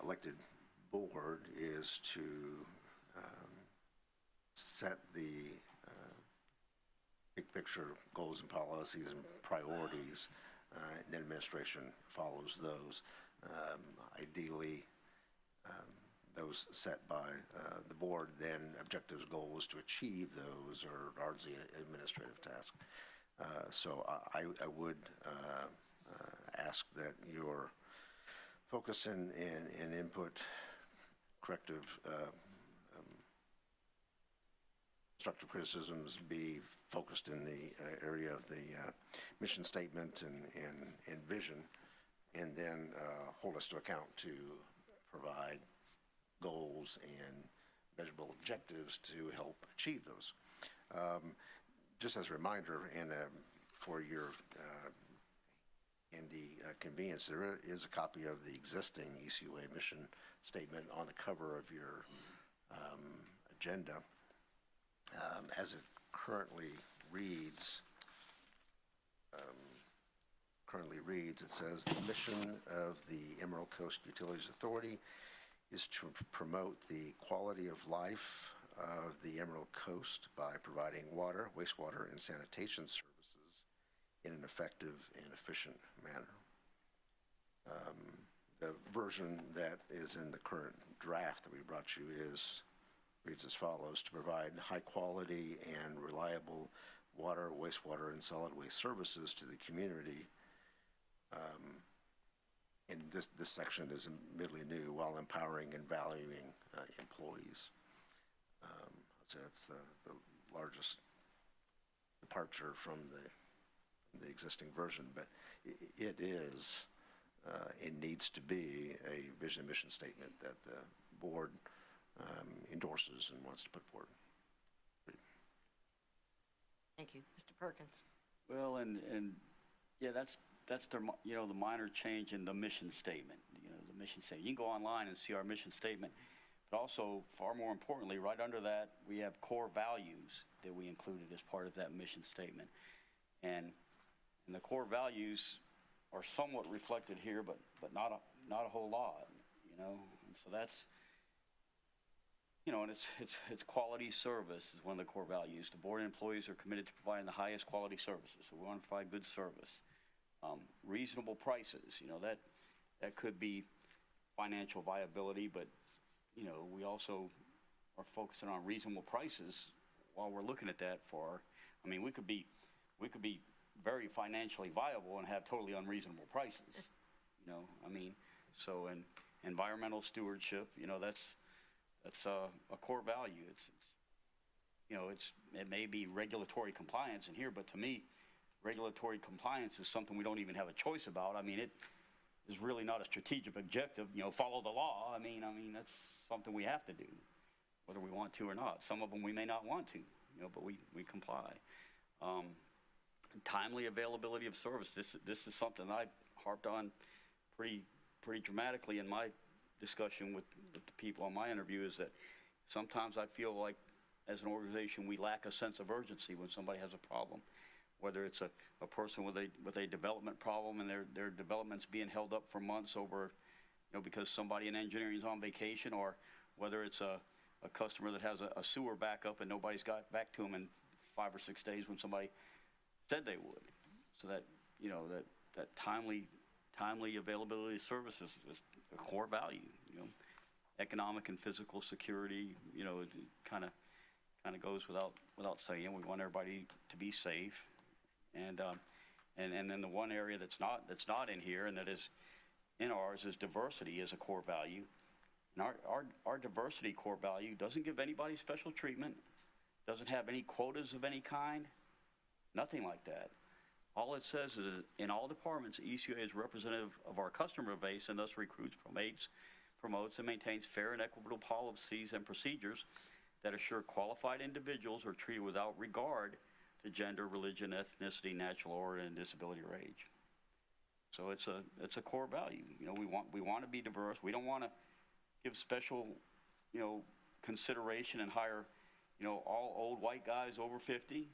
elected board is to set the big picture goals and policies and priorities, and the administration follows those. Ideally, those set by the board, then objectives, goals to achieve those are largely an administrative task. So I would ask that your focus and input, corrective, constructive criticisms be focused in the area of the mission statement and vision, and then hold us to account to provide goals and measurable objectives to help achieve those. Just as a reminder, and for your handy convenience, there is a copy of the existing ECUA mission statement on the cover of your agenda. As it currently reads, it says the mission of the Emerald Coast Utilities Authority is to promote the quality of life of the Emerald Coast by providing water, wastewater, and sanitation services in an effective and efficient manner. The version that is in the current draft that we brought you reads as follows: to provide high quality and reliable water, wastewater, and solid waste services to the community. And this section is admittedly new, while empowering and valuing employees. So that's the largest departure from the existing version, but it is and needs to be a vision and mission statement that the board endorses and wants to put forward. Thank you. Mr. Perkins. Well, and yeah, that's the, the minor change in the mission statement. The mission statement. You can go online and see our mission statement, but also, far more importantly, right under that, we have core values that we included as part of that mission statement. And the core values are somewhat reflected here, but not a whole lot, And so that's, and it's quality service is one of the core values. The board employees are committed to providing the highest quality services, so we want to provide good service. Reasonable prices, that could be financial viability, but, we also are focusing on reasonable prices while we're looking at that we could be very financially viable and have totally unreasonable prices, so, and environmental stewardship, that's a core value. It may be regulatory compliance in here, but to me, regulatory compliance is something we don't even have a choice about. It is really not a strategic objective, follow the law. That's something we have to do, whether we want to or not. Some of them we may not want to, but we comply. timely availability of service. This is something I harped on pretty dramatically in my discussion with the people on my interview, is that sometimes I feel like as an organization we lack a sense of urgency when somebody has a problem, whether it's a person with a development problem and their development's being held up for months over, because somebody in engineering is on vacation, or whether it's a customer that has a sewer backup and nobody's got back to them in 5 or 6 days when somebody said they would. So that, that timely availability of services is a core value. Economic and physical security, it kind of goes without saying. We want everybody to be safe, and then the one area that's not in here, and that is in ours, is diversity as a core value. And our diversity core value doesn't give anybody special treatment, doesn't have any quotas of any kind, nothing like that. All it says is in all departments, ECUA is representative of our customer base and thus recruits, promotes, and maintains fair and equitable policies and procedures that assure qualified individuals are treated without regard to gender, religion, ethnicity, natural origin, and disability or age. So it's a core value. We want to be diverse. We don't want to give special, consideration and hire, all old white guys over 50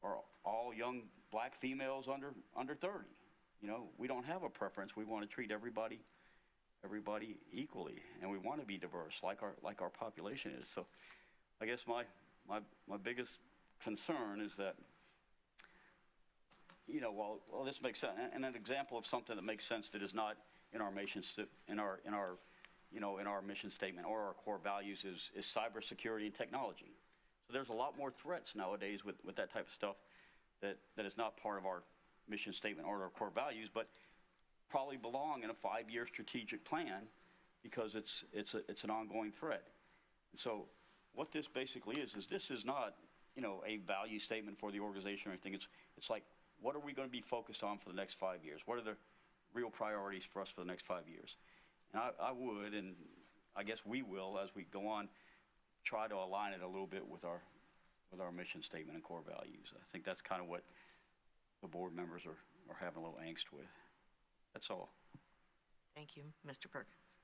or all young black females under 30. We don't have a preference. We want to treat everybody equally, and we want to be diverse like our population is. So I guess my biggest concern is that, well, this makes sense, and an example of something that makes sense that is not in our mission in our mission statement or our core values is cybersecurity and technology. So there's a lot more threats nowadays with that type of stuff that is not part of our mission statement or our core values, but probably belong in a 5-year strategic plan because it's an ongoing threat. And so what this basically is this is not, a value statement for the organization or anything. It's like, what are we going to be focused on for the next 5 years? What are the real priorities for us for the next 5 years? And I would, and I guess we will, as we go on, try to align it a little bit with our mission statement and core values. I think that's kind of what the board members are having a little angst with. That's all. Thank you, Mr. Perkins.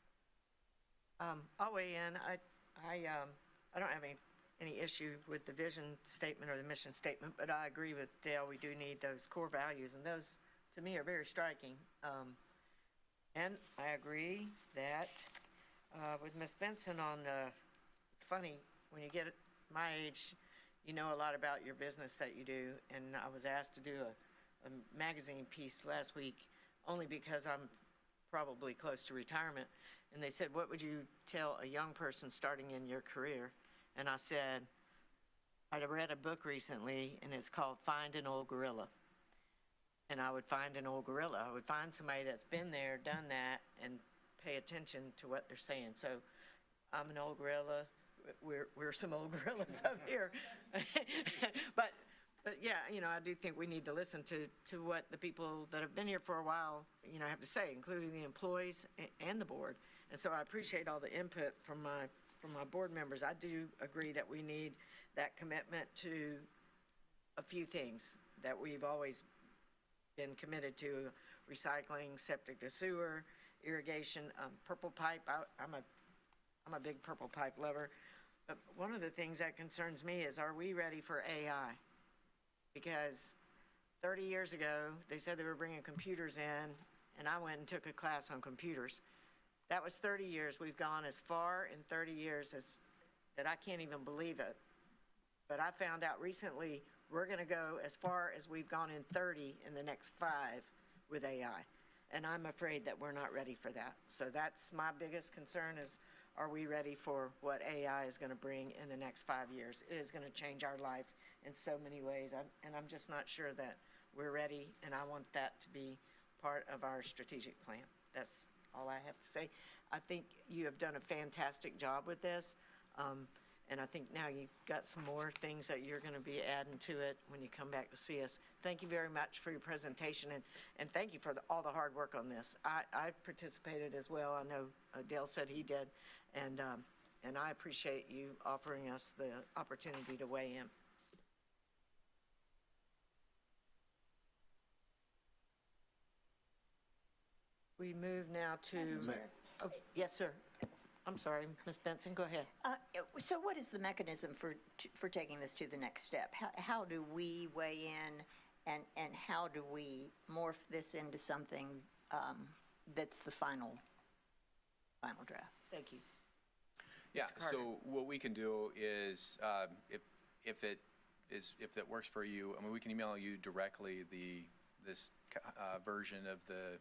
I'll weigh in. I don't have any issue with the vision statement or the mission statement, but I agree with Dale. We do need those core values, and those, to me, are very striking. And I agree that with Ms. Benson on, it's funny, when you get at my age, you know a lot about your business that you do, and I was asked to do a magazine piece last week only because I'm probably close to retirement, and they said, what would you tell a young person starting in your career? And I said, I read a book recently, and it's called Find an Old Gorilla. And I would find an old gorilla. I would find somebody that's been there, done that, and pay attention to what they're saying. So I'm an old gorilla. We're some old gorillas up here. But yeah, I do think we need to listen to what the people that have been here for a while, have to say, including the employees and the board. And so I appreciate all the input from my board members. I do agree that we need that commitment to a few things that we've always been committed to: recycling, septic to sewer, irrigation, purple pipe. I'm a big purple pipe lover. But one of the things that concerns me is, are we ready for AI? Because 30 years ago, they said they were bringing computers in, and I went and took a class on computers. That was 30 years. We've gone as far in 30 years that I can't even believe it. But I found out recently we're going to go as far as we've gone in 30 in the next 5 with AI. And I'm afraid that we're not ready for that. So that's my biggest concern is, are we ready for what AI is going to bring in the next 5 years? It is going to change our life in so many ways, and I'm just not sure that we're ready, and I want that to be part of our strategic plan. That's all I have to say. I think you have done a fantastic job with this, and I think now you've got some more things that you're going to be adding to it when you come back to see us. Thank you very much for your presentation, and thank you for all the hard work on this. I participated as well. I know Dale said he did, and I appreciate you offering us the opportunity to weigh in. We move now to, oh, yes, sir. I'm sorry, Ms. Benson, go ahead. So what is the mechanism for taking this to the next step? How do we weigh in, and how do we morph this into something that's the final draft? Thank you. Yeah, Mr. Carter. so what we can do is, if that works for you, I mean, we can email you directly this version of the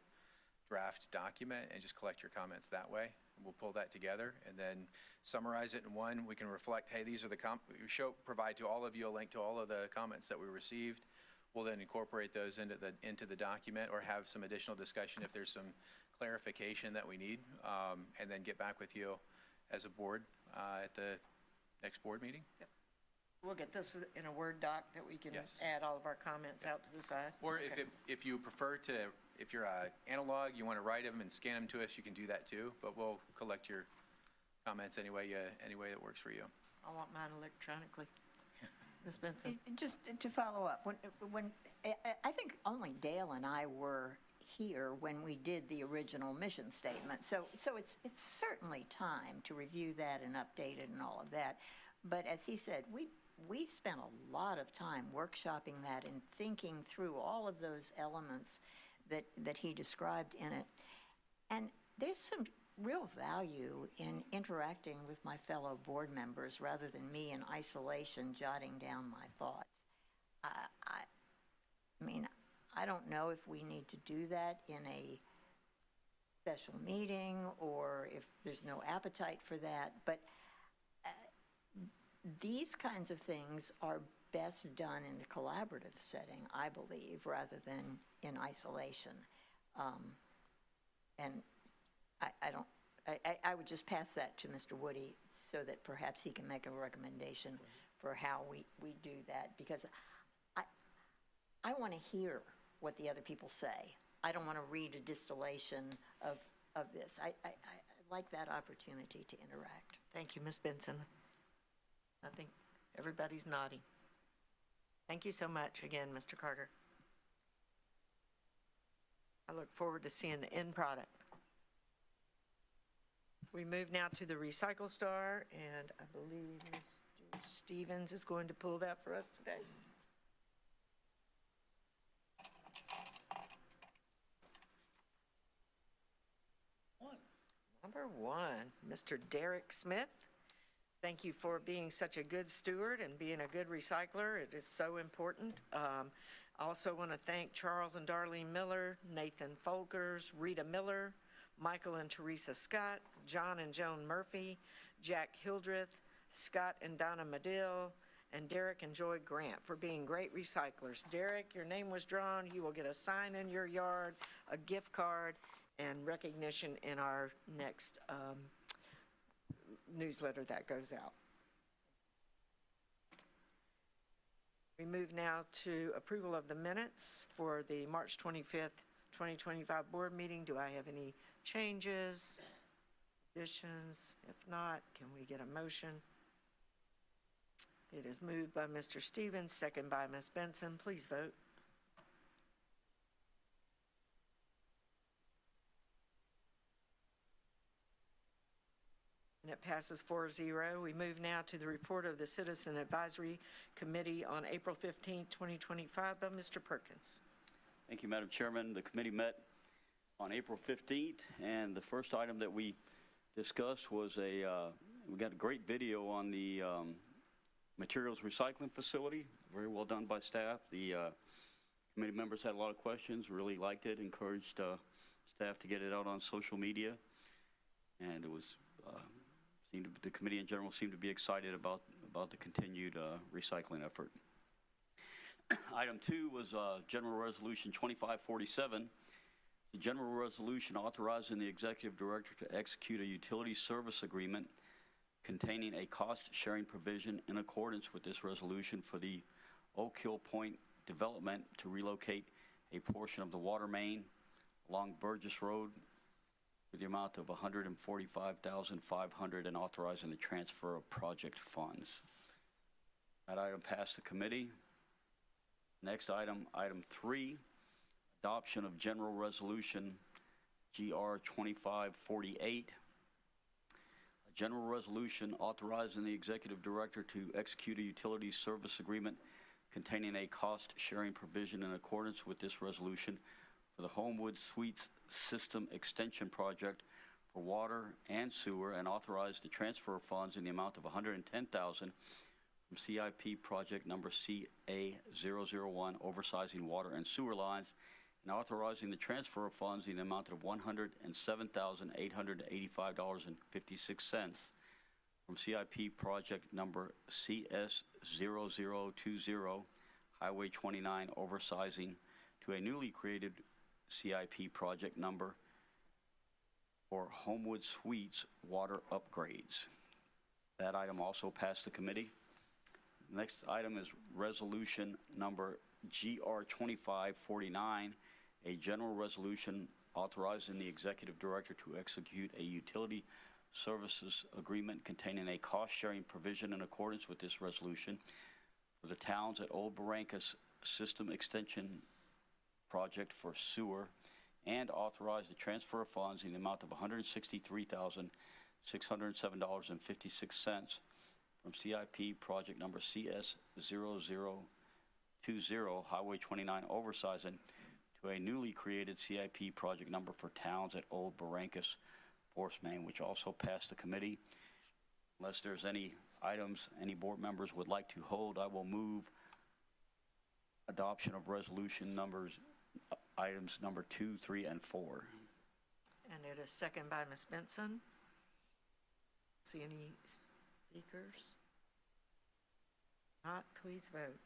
draft document and just collect your comments that way. We'll pull that together and then summarize it in one. We can reflect, hey, these are the provide to all of you a link to all of the comments that we received. We'll then incorporate those into the document or have some additional discussion if there's some clarification that we need, and then get back with you as a board at the next board meeting. Yep. We'll get this in a Word doc that we can Yes. add all of our comments out to the side. Or Okay. if you prefer to, if you're analog, you want to write them and scan them to us, you can do that too, but we'll collect your comments any way that works for you. I want mine electronically. Ms. Benson? Just to follow up, when I think only Dale and I were here when we did the original mission statement, so it's certainly time to review that and update it and all of that. But as he said, we spent a lot of time workshopping that and thinking through all of those elements that he described in it. And there's some real value in interacting with my fellow board members rather than me in isolation jotting down my thoughts. I mean, I don't know if we need to do that in a special meeting or if there's no appetite for that, but these kinds of things are best done in a collaborative setting, I believe, rather than in isolation. And I would just pass that to Mr. Woody so that perhaps he can make a recommendation for how we do that, because I want to hear what the other people say. I don't want to read a distillation of this. I like that opportunity to interact. Thank you, Ms. Benson. I think everybody's nodding. Thank you so much again, Mr. Carter. I look forward to seeing the end product. We move now to the Recycle Star, and I believe Mr. Stevens is going to pull that for us today. Number one, Mr. Derek Smith. Thank you for being such a good steward and being a good recycler. It is so important. I also want to thank Charles and Darlene Miller, Nathan Folkers, Rita Miller, Michael and Teresa Scott, John and Joan Murphy, Jack Hildreth, Scott and Donna Medill, and Derek and Joy Grant for being great recyclers. Derek, your name was drawn. You will get a sign in your yard, a gift card, and recognition in our next newsletter that goes out. We move now to approval of the minutes for the March 25th, 2025 board meeting. Do I have any changes, additions? If not, can we get a motion? It is moved by Mr. Stevens, second by Ms. Benson. Please vote. And it passes 4-0. We move now to the report of the Citizen Advisory Committee on April 15th, 2025 by Mr. Perkins. Thank you, Madam Chairman. The committee met on April 15th, and the first item that we discussed was we got a great video on the materials recycling facility, very well done by staff. The committee members had a lot of questions, really liked it, encouraged staff to get it out on social media, and it was the committee in general seemed to be excited about the continued recycling effort. Item 2 was General Resolution 2547. The general resolution authorizing the executive director to execute a utility service agreement containing a cost-sharing provision in accordance with this resolution for the Oak Hill Point development to relocate a portion of the water main along Burgess Road with the amount of $145,500 and authorizing the transfer of project funds. That item passed the committee. Next item, item 3, adoption of general resolution GR 2548, a general resolution authorizing the executive director to execute a utility service agreement containing a cost-sharing provision in accordance with this resolution for the Homewood Suites System Extension Project for water and sewer, and authorize the transfer of funds in the amount of $110,000 from CIP project number CA001, oversizing water and sewer lines, and authorizing the transfer of funds in the amount of $107,885.56 from CIP project number CS0020, Highway 29, oversizing to a newly created CIP project number for Homewood Suites water upgrades. That item also passed the committee. Next item is resolution number GR 2549, a general resolution authorizing the executive director to execute a utility services agreement containing a cost-sharing provision in accordance with this resolution for the towns at Old Barrancas System Extension Project for sewer, and authorize the transfer of funds in the amount of $163,607.56 from CIP project number CS0020, Highway 29, oversizing to a newly created CIP project number for towns at Old Barrancas, Force Main, which also passed the committee. Unless there's any items any board members would like to hold, I will move adoption of resolution items number 2, 3, and 4. And it is second by Ms. Benson. See any speakers? Not, please vote.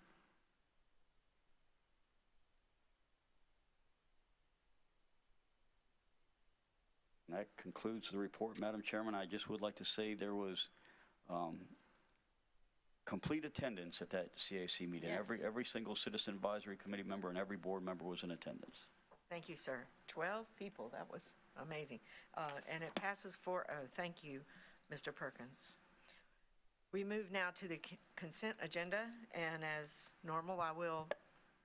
And that concludes the report, Madam Chairman. I just would like to say there was complete attendance at that CAC meeting. Yes. Every single Citizen Advisory Committee member and every board member was in attendance. Thank you, sir. 12 people, that was amazing. And it passes 4-0. Thank you, Mr. Perkins. We move now to the consent agenda, and as normal, I will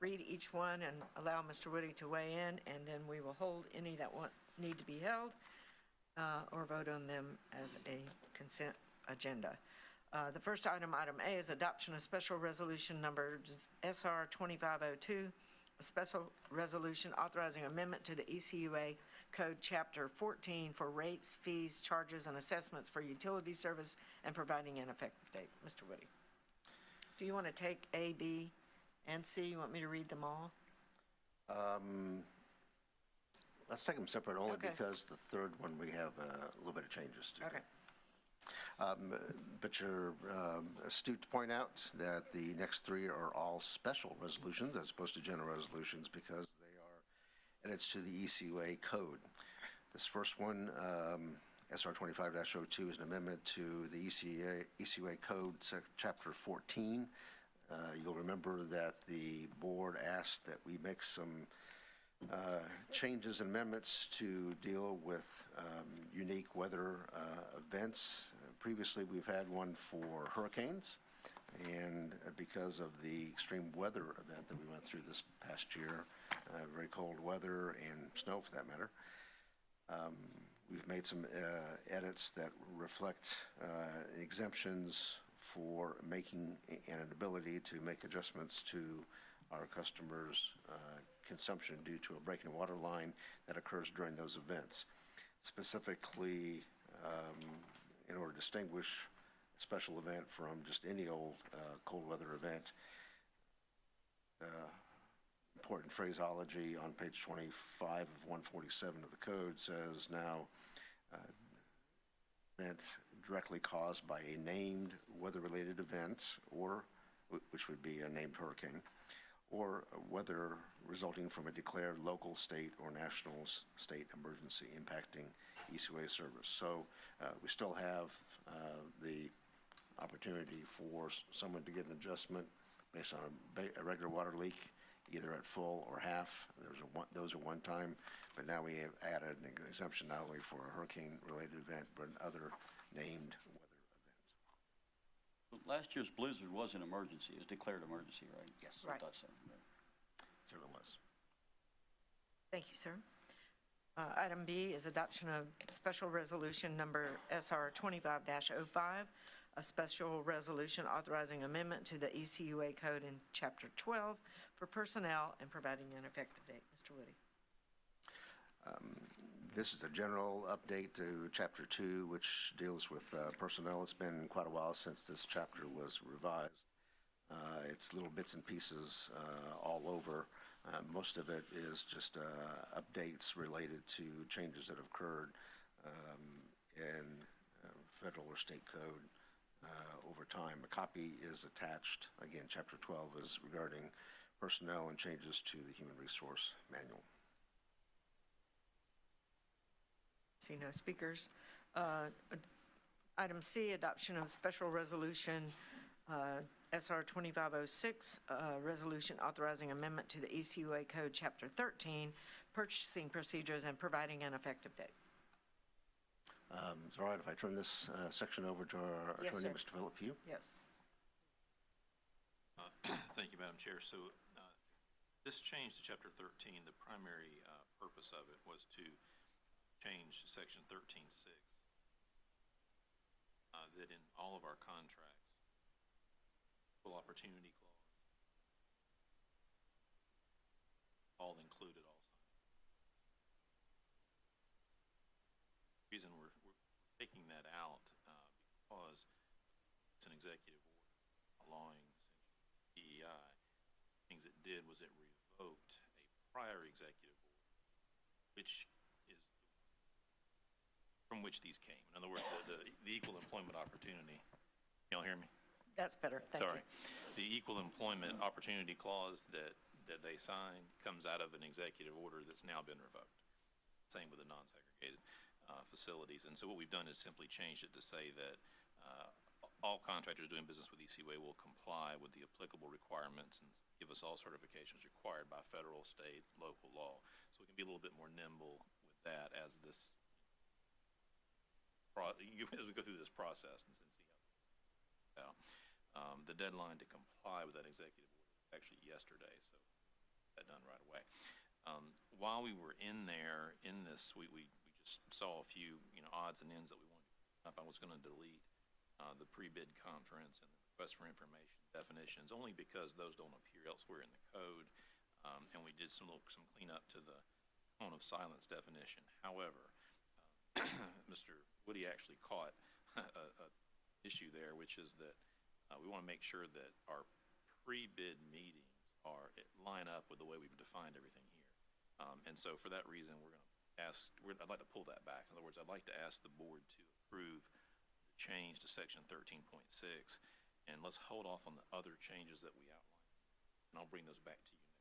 read each one and allow Mr. Woody to weigh in, and then we will hold any that need to be held or vote on them as a consent agenda. The first item, item A, is adoption of special resolution number SR 2502, a special resolution authorizing amendment to the ECUA Code Chapter 14 for rates, fees, charges, and assessments for utility service and providing an effective date. Mr. Woody. Do you want to take A, B, and C? You want me to read them all? Let's take them separate only Okay. because the third one we have a little bit of changes to. Okay. But you're astute to point out that the next three are all special resolutions as opposed to general resolutions because they are edits to the ECUA code. This first one, SR 25-02, is an amendment to the ECUA code, chapter 14. You'll remember that the board asked that we make some changes and amendments to deal with unique weather events. Previously, we've had one for hurricanes, and because of the extreme weather event that we went through this past year, very cold weather and snow for that matter, we've made some edits that reflect exemptions for making and an ability to make adjustments to our customers' consumption due to a break in a water line that occurs during those events. Specifically, in order to distinguish a special event from just any old cold weather event, important phraseology on page 25 of 147 of the code says now, event directly caused by a named weather-related event, or which would be a named hurricane, or weather resulting from a declared local, state, or national state emergency impacting ECUA service. So we still have the opportunity for someone to get an adjustment based on a regular water leak, either at full or half. Those are one time, but now we have added an exemption not only for a hurricane-related event, but other named weather events. Last year's blizzard was an emergency. It was declared emergency, right? Yes. Right. I thought so. Right. Certainly was. Thank you, sir. Item B is adoption of special resolution number SR 25-05, a special resolution authorizing amendment to the ECUA code in Chapter 12 for personnel and providing an effective date. Mr. Woody. This is a general update to Chapter 2, which deals with personnel. It's been quite a while since this chapter was revised. It's little bits and pieces all over. Most of it is just updates related to changes that have occurred in federal or state code over time. A copy is attached. Again, Chapter 12 is regarding personnel and changes to the Human Resource Manual. See no speakers. Item C, adoption of special resolution SR 2506, resolution authorizing amendment to the ECUA code Chapter 13, purchasing procedures and providing an effective date. Is it all right if I turn this section over to our Yes, attorney, sir. Mr. Philip Pugh? Yes. Thank you, Madam Chair. So this change to Chapter 13, the primary purpose of it was to change Section 13.6, that in all of our contracts, equal opportunity clause, all included also. The reason we're taking that out because it's an executive order allowing DEI. Things it did was it revoked a prior executive order, which is from which these came. In other words, the equal employment opportunity. Y'all hear me? That's better. Thank you. Sorry. The equal employment opportunity clause that they signed comes out of an executive order that's now been revoked. Same with the non-segregated facilities. And so what we've done is simply changed it to say that all contractors doing business with ECUA will comply with the applicable requirements and give us all certifications required by federal, state, local law. So we can be a little bit more nimble with that as this as we go through this process and see how it out. The deadline to comply with that executive order was actually yesterday, so that done right away. While we were in there in this, we just saw a few odds and ends that we wanted to clean up. I was going to delete the pre-bid conference and the request for information definitions only because those don't appear elsewhere in the code, and we did some cleanup to the tone of silence definition. However, Mr. Woody actually caught a issue there, which is that we want to make sure that our pre-bid meetings line up with the way we've defined everything here. And so for that reason, we're going to I'd like to pull that back. In other words, I'd like to ask the board to approve the change to Section 13.6, and let's hold off on the other changes that we outlined. And I'll bring those back to you next.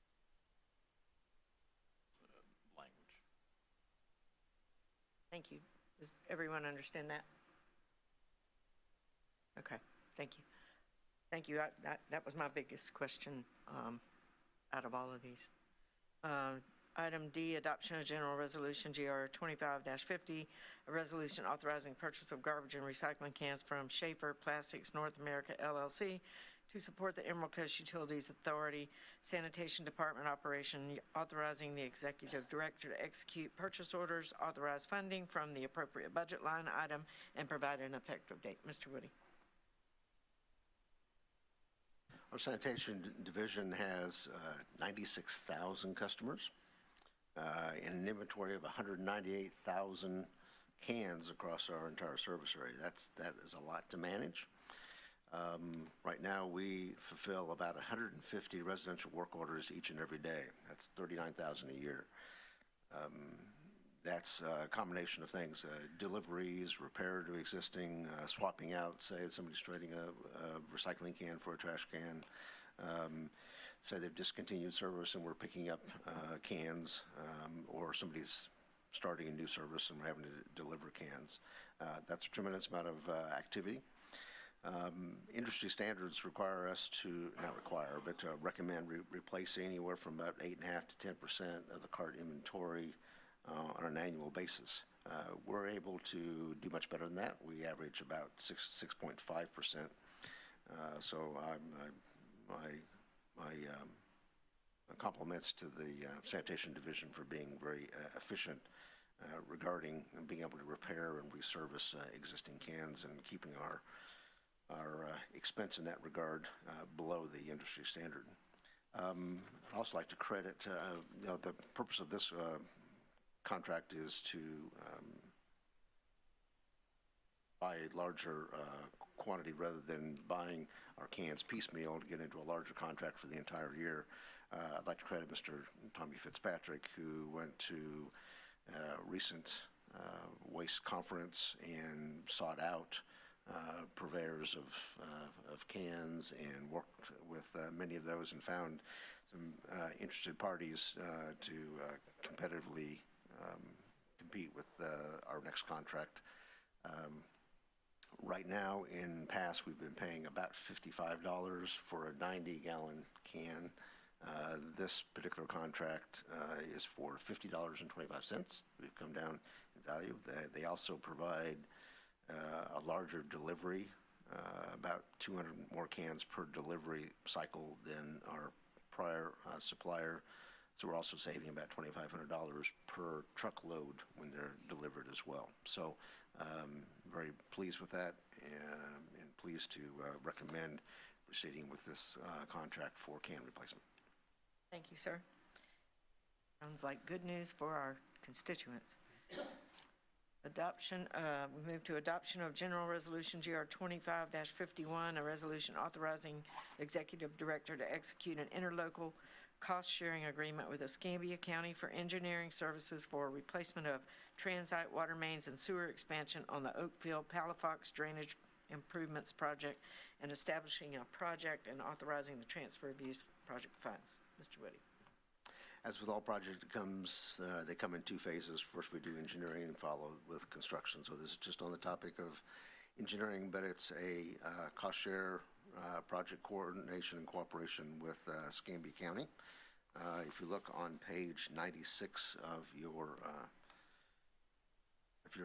Language. Thank you. Does everyone understand that? Okay, thank you. Thank you. That was my biggest question out of all of these. Item D, adoption of general resolution GR 25-50, a resolution authorizing purchase of garbage and recycling cans from Schaefer Plastics North America LLC to support the Emerald Coast Utilities Authority Sanitation Department operation, authorizing the executive director to execute purchase orders, authorize funding from the appropriate budget line item, and provide an effective date. Mr. Woody. Our sanitation division has 96,000 customers and an inventory of 198,000 cans across our entire service area. That is a lot to manage. Right now, we fulfill about 150 residential work orders each and every day. That's 39,000 a year. That's a combination of things, deliveries, repair to existing, swapping out, say somebody's trading a recycling can for a trash can. Say they've discontinued service and we're picking up cans, or somebody's starting a new service and we're having to deliver cans. That's a tremendous amount of activity. Industry standards require us to, not require, but recommend replacing anywhere from about 8.5% to 10% of the cart inventory on an annual basis. We're able to do much better than that. We average about 6.5%. So my compliments to the sanitation division for being very efficient regarding being able to repair and reservice existing cans and keeping our expense in that regard below the industry standard. I'd also like to credit, the purpose of this contract is to buy a larger quantity rather than buying our cans piecemeal to get into a larger contract for the entire year. I'd like to credit Mr. Tommy Fitzpatrick, who went to a recent waste conference and sought out purveyors of cans and worked with many of those and found some interested parties to competitively compete with our next contract. Right now, in past, we've been paying about $55 for a 90-gallon can. This particular contract is for $50.25. We've come down in value. They also provide a larger delivery, about 200 more cans per delivery cycle than our prior supplier. So we're also saving about $2,500 per truckload when they're delivered as well. So very pleased with that and pleased to recommend proceeding with this contract for can replacement. Thank you, sir. Sounds like good news for our constituents. Adoption, we move to adoption of General Resolution GR 25-51, a resolution authorizing the Executive Director to execute an interlocal cost-sharing agreement with Escambia County for engineering services for replacement of transite water mains and sewer expansion on the Oakfield Palafox Drainage Improvements Project and establishing a project and authorizing the transfer of use project funds. Mr. Woody. As with all projects, they come in two phases. First, we do engineering and follow with construction. So this is just on the topic of engineering, but it's a cost share project coordination and cooperation with Escambia County. If you look on page 96 of your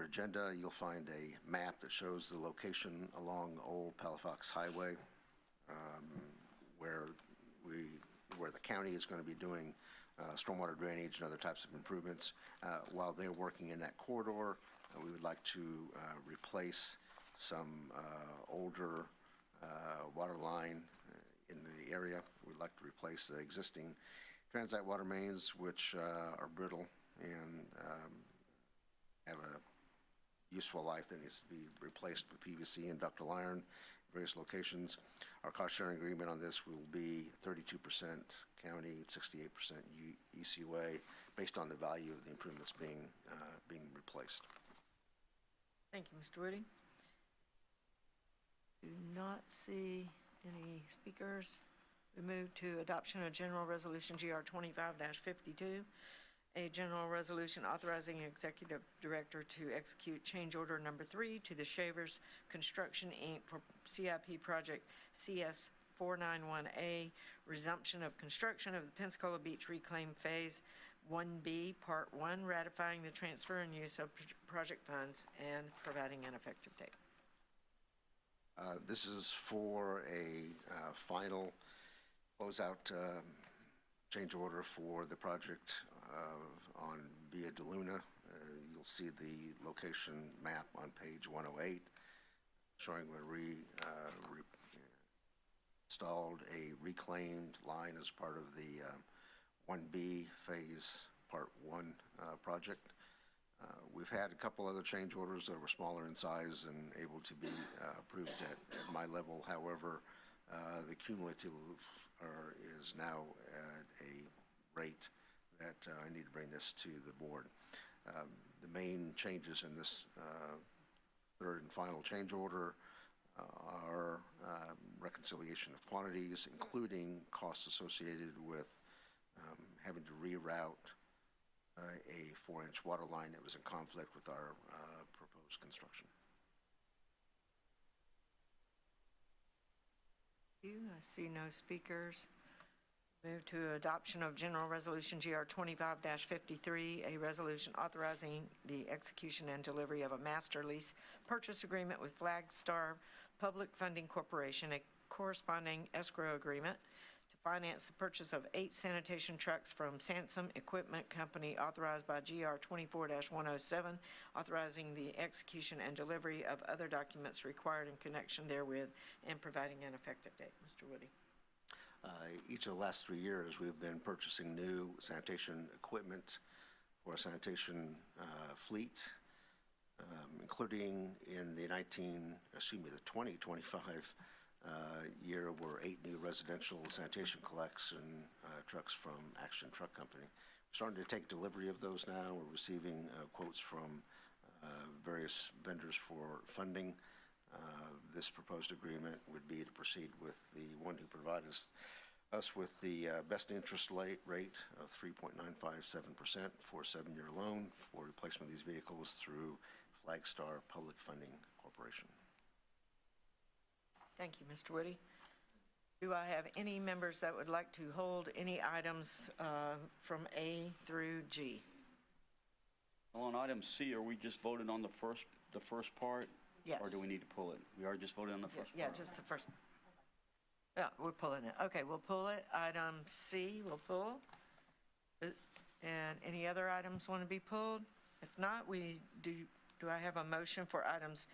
agenda, you'll find a map that shows the location along Old Palafox Highway, where the county is going to be doing stormwater drainage and other types of improvements. While they're working in that corridor, we would like to replace some older water line in the area. We'd like to replace the existing transite water mains, which are brittle and have a useful life that needs to be replaced with PVC and ductile iron in various locations. Our cost sharing agreement on this will be 32% county, 68% ECUA, based on the value of the improvements being replaced. Thank you, Mr. Woody. Do not see any speakers. We move to adoption of General Resolution GR 25-52, a general resolution authorizing Executive Director to execute change order number 3 to the Shavers Construction, Inc. for CIP project CS 491A, resumption of construction of the Pensacola Beach Reclaim Phase 1B, Part 1, ratifying the transfer and use of project funds and providing an effective date. This is for a final closeout change order for the project on Via de Luna. You'll see the location map on page 108 showing we installed a reclaimed line as part of the 1B phase part 1 project. We've had a couple other change orders that were smaller in size and able to be approved at my level. However, the cumulative is now at a rate that I need to bring this to the board. The main changes in this third and final change order are reconciliation of quantities, including costs associated with having to reroute a 4-inch water line that was in conflict with our proposed construction. I see no speakers. Move to adoption of General Resolution GR 25-53, a resolution authorizing the execution and delivery of a master lease purchase agreement with Flagstar Public Funding Corporation, a corresponding escrow agreement to finance the purchase of 8 sanitation trucks from Sansom Equipment Company authorized by GR 24-107, authorizing the execution and delivery of other documents required in connection therewith, and providing an effective date. Mr. Woody. Each of the last 3 years, we've been purchasing new sanitation equipment for our sanitation fleet, including in the 2025 year were 8 new residential sanitation collects and trucks from Action Truck Company. We're starting to take delivery of those now. We're receiving quotes from various vendors for funding. This proposed agreement would be to proceed with the one who provided us with the best interest rate of 3.957% for a 7-year loan for replacement of these vehicles through Flagstar Public Funding Corporation. Thank you, Mr. Woody. Do I have any members that would like to hold any items from A through G? Well, on item C, are we just voting on the first part? Yes. Or do we need to pull it? We are just voting on the first Yeah, part? just the first. Yeah, we're pulling it. Okay, we'll pull it. Item C, we'll pull. And any other items want to be pulled? If not, do I have a motion for items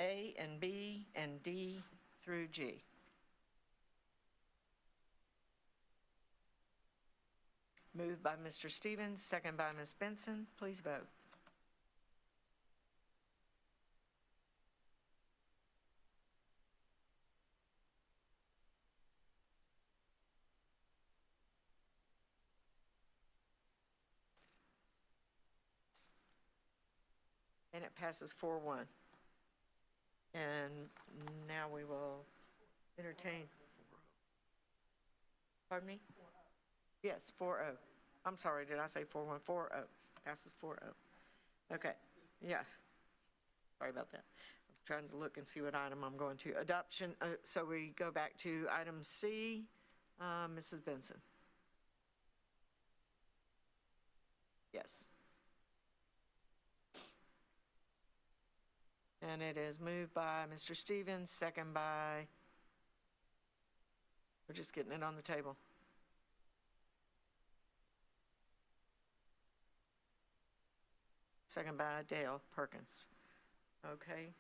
A and B and D through G? Moved by Mr. Stevens, second by Ms. Benson. Please vote. And it passes 4-1. And now we will entertain. Pardon me? Yes, 4-0. I'm sorry, did I say 4-1? 4-0. Passes 4-0. Okay, yeah. Sorry about that. I'm trying to look and see what item I'm going to. Adoption, so we go back to item C. Mrs. Benson. Yes. And it is moved by Mr. Stevens, second by, we're just getting it on the table. Second by Dale Perkins. Okay.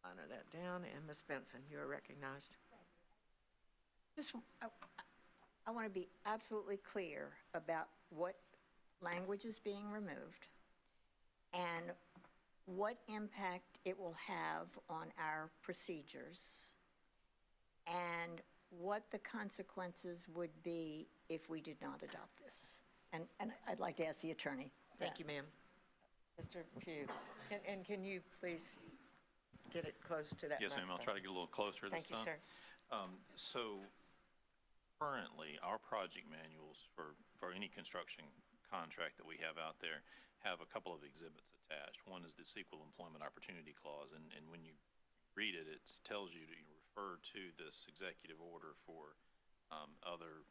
Honor that down, and Ms. Benson, you are recognized. Just, I want to be absolutely clear about what language is being removed and what impact it will have on our procedures and what the consequences would be if we did not adopt this. And I'd like to ask the attorney. Thank you, ma'am. Mr. Pugh, can you please get it close to that Yes, ma'am, I'll try to get a little closer this time. Thank you, sir. So currently, our project manuals for any construction contract that we have out there have a couple of exhibits attached. One is this Equal Employment Opportunity Clause, and when you read it, it tells you to refer to this executive order for other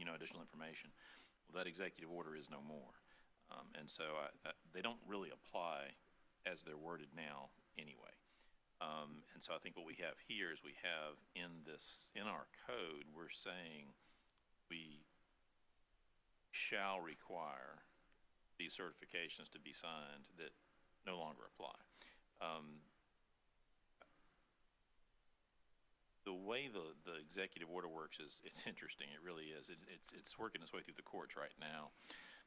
additional information. Well, that executive order is no more. And so they don't really apply as they're worded now anyway. And so I think what we have here is we have in our code, we're saying we shall require these certifications to be signed that no longer apply. The way the executive order works it's interesting. It really is. It's working its way through the courts right now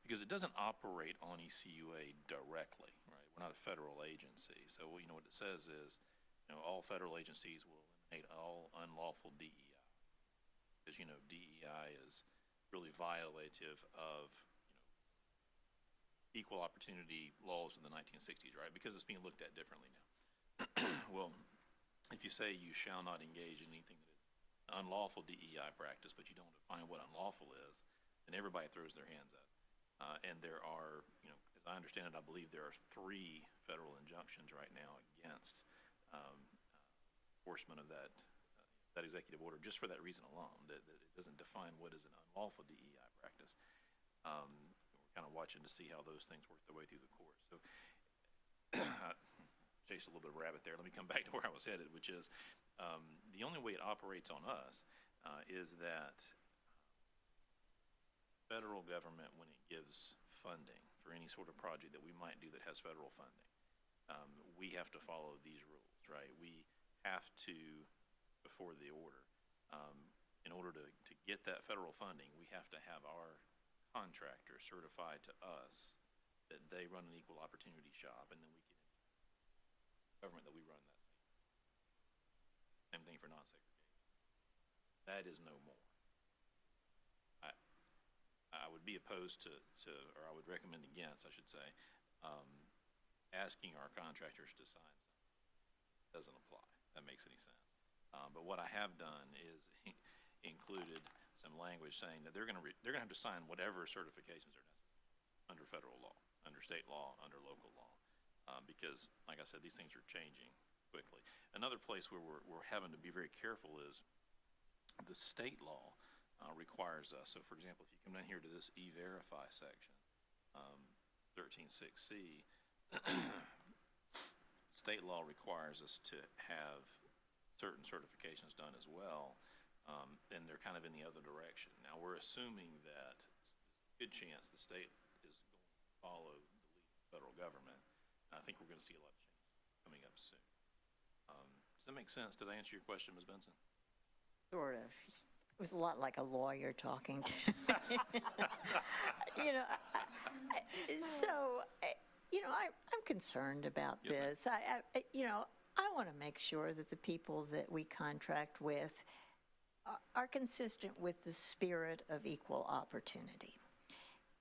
because it doesn't operate on ECUA directly, right? We're not a federal agency. So, what it says is, all federal agencies will eliminate all unlawful DEI. Because, DEI is really violative of, equal opportunity laws in the 1960s, right? Because it's being looked at differently now. Well, if you say you shall not engage in anything that is unlawful DEI practice, but you don't define what unlawful is, then everybody throws their hands up. And there are, as I understand it, I believe there are 3 federal injunctions right now against enforcement of that executive order, just for that reason alone, that it doesn't define what is an unlawful DEI practice. We're kind of watching to see how those things work their way through the courts. So chased a little bit of a rabbit there. Let me come back to where I was headed, which is the only way it operates on us is that federal government, when it gives funding for any sort of project that we might do that has federal funding, we have to follow these rules, right? We have to, before the order, in order to get that federal funding, we have to have our contractor certified to us that they run an equal opportunity shop, and then we can government that we run that same thing for non-segregation. That is no more. I would be opposed to, or I would recommend against, I should say, asking our contractors to sign something. Doesn't apply. That makes any sense. But what I have done is included some language saying that they're going to have to sign whatever certifications are necessary under federal law, under state law, under local law, because, like I said, these things are changing quickly. Another place where we're having to be very careful is the state law requires us. So, for example, if you come down here to this E-Verify section, 13.6C, state law requires us to have certain certifications done as well, and they're kind of in the other direction. Now, we're assuming that there's a good chance the state is going to follow the lead of the federal government. I think we're going to see a lot of change coming up soon. Does that make sense? Did I answer your question, Ms. Benson? Sort of. It was a lot like a lawyer talking to me. I'm concerned about this. I want to make sure that the people that we contract with are consistent with the spirit of equal opportunity.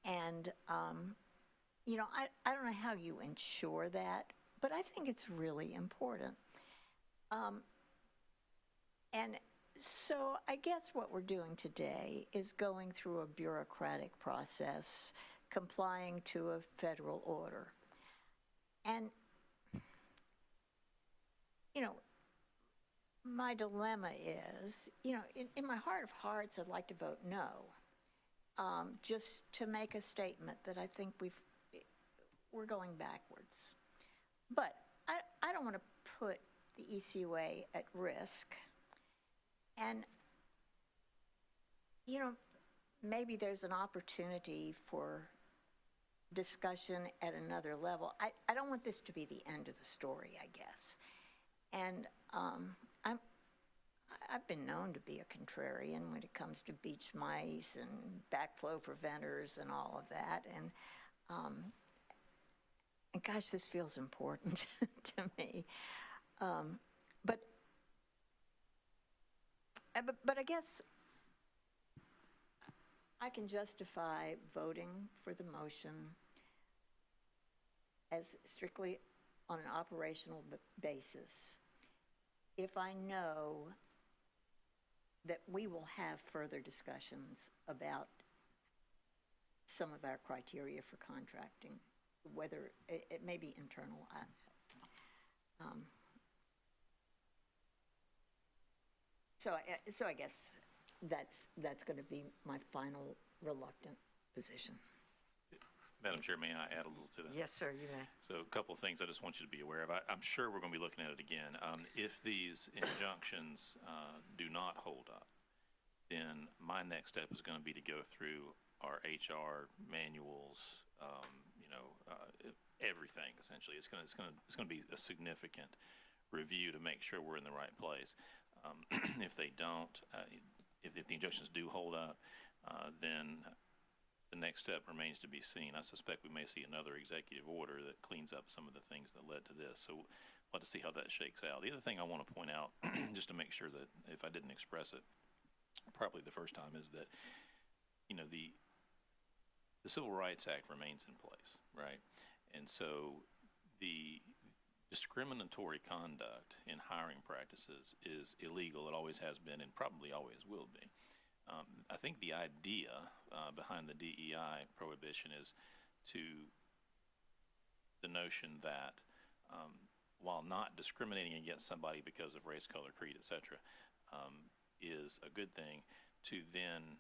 And, I don't know how you ensure that, but I think it's really important. And so I guess what we're doing today is going through a bureaucratic process, complying to a federal order. And, my dilemma is, in my heart of hearts, I'd like to vote no, just to make a statement that I think we're going backwards. But I don't want to put the ECUA at risk. And, maybe there's an opportunity for discussion at another level. I don't want this to be the end of the story, I guess. And I've been known to be a contrarian when it comes to beach mice and backflow preventers and all of that. And gosh, this feels important to me. But I guess I can justify voting for the motion as strictly on an operational basis if I know that we will have further discussions about some of our criteria for contracting, whether it may be internal. So I guess that's going to be my final reluctant position. Madam Chair, may I add a little to that? Yes, sir, you may. So a couple of things I just want you to be aware of. I'm sure we're going to be looking at it again. If these injunctions do not hold up, then my next step is going to be to go through our HR manuals, everything essentially. It's going to be a significant review to make sure we're in the right place. If they don't, if the injunctions do hold up, then the next step remains to be seen. I suspect we may see another executive order that cleans up some of the things that led to this. So we'll have to see how that shakes out. The other thing I want to point out, just to make sure that if I didn't express it properly the first time, is that, the Civil Rights Act remains in place, right? And so the discriminatory conduct in hiring practices is illegal. It always has been and probably always will be. I think the idea behind the DEI prohibition is the notion that while not discriminating against somebody because of race, color, creed, etc., is a good thing, to then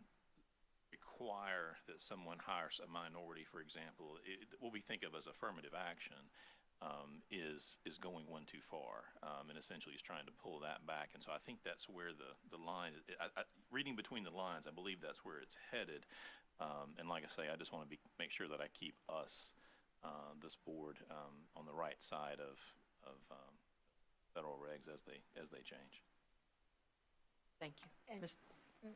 require that someone hires a minority, for example, what we think of as affirmative action, is going one too far, and essentially is trying to pull that back. And so I think that's where the line, reading between the lines, I believe that's where it's headed. And like I say, I just want to make sure that I keep us, this board, on the right side of federal regs as they change. Thank you. And-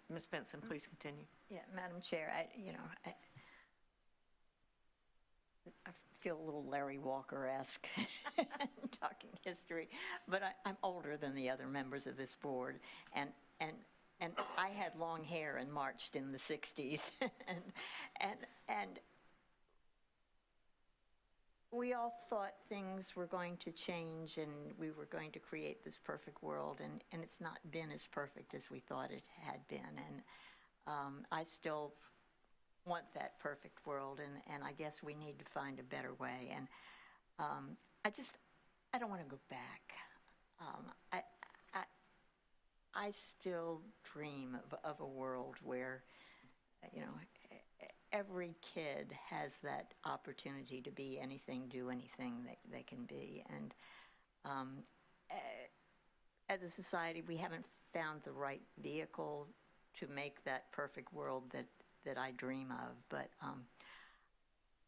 Ms. Benson, please continue. Yeah, Madam Chair, I feel a little Larry Walker-esque talking history, but I'm older than the other members of this board, and I had long hair and marched in the 60s, and we all thought things were going to change and we were going to create this perfect world, and it's not been as perfect as we thought it had been, and I still want that perfect world, and I guess we need to find a better way, and I don't want to go back. I still dream of a world where, every kid has that opportunity to be anything, do anything that they can be. And as a society, we haven't found the right vehicle to make that perfect world that I dream of. But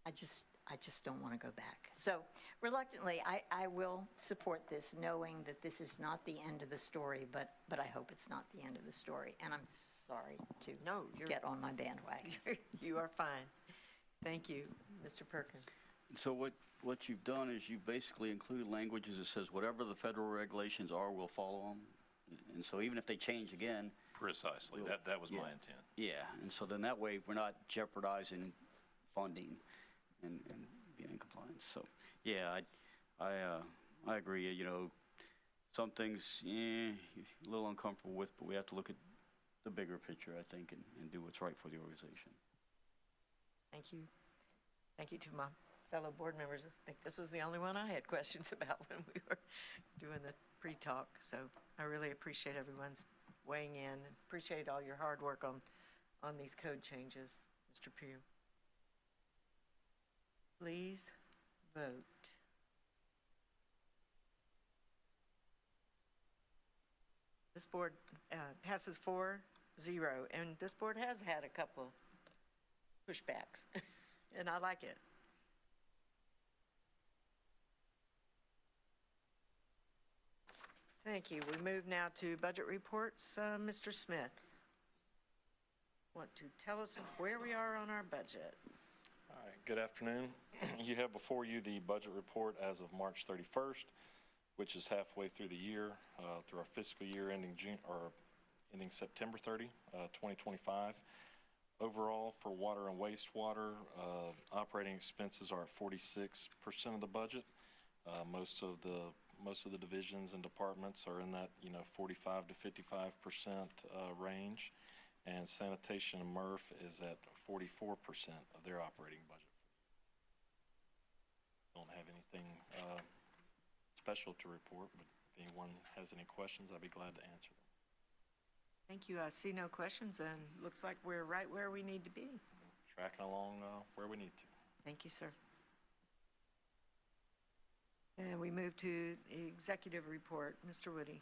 I just don't want to go back. So reluctantly, I will support this, knowing that this is not the end of the story, but I hope it's not the end of the story. And I'm sorry to get on my bandwagon. You are fine. Thank you, Mr. Perkins. So what you've done is you basically included languages that says whatever the federal regulations are, we'll follow them. And so even if they change again. Precisely. That was my intent. Yeah, and so then that way we're not jeopardizing funding and being in compliance. So, yeah, I agree. Some things, a little uncomfortable with, but we have to look at the bigger picture, I think, and do what's right for the organization. Thank you. Thank you to my fellow board members. I think this was the only one I had questions about when we were doing the pre-talk. So I really appreciate everyone's weighing in, and appreciate all your hard work on these code changes, Mr. Pugh. Please vote. This board passes 4-0, and this board has had a couple pushbacks, and I like it. Thank you. We move now to budget reports. Mr. Smith, want to tell us where we are on our budget? All right, good afternoon. You have before you the budget report as of March 31st, which is halfway through the year, through our fiscal year ending ending September 30, 2025. Overall, for water and wastewater, operating expenses are at 46% of the budget. Most of the divisions and departments are in that 45 to 55% range, and sanitation and MRF is at 44% of their operating budget. Don't have anything special to report, but if anyone has any questions, I'd be glad to answer them. Thank you. I see no questions, and looks like we're right where we need to be. Tracking along where we need to. Thank you, sir. And we move to the executive report. Mr. Woody.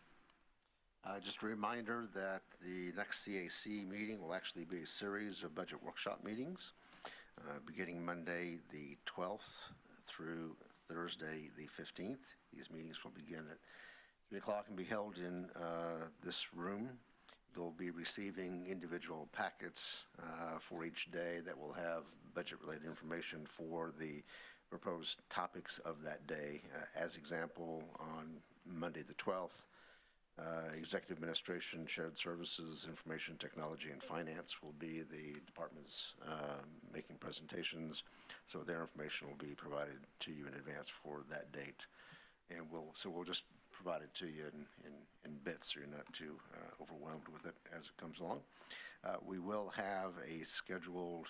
Just a reminder that the next CAC meeting will actually be a series of budget workshop meetings, beginning Monday the 12th through Thursday the 15th. These meetings will begin at 3 o'clock and be held in this room. You'll be receiving individual packets for each day that will have budget-related information for the proposed topics of that day. As example, on Monday the 12th, Executive Administration, Shared Services, Information Technology, and Finance will be the departments making presentations, so their information will be provided to you in advance for that date. And we'll just provide it to you in bits so you're not too overwhelmed with it as it comes along. We will have a scheduled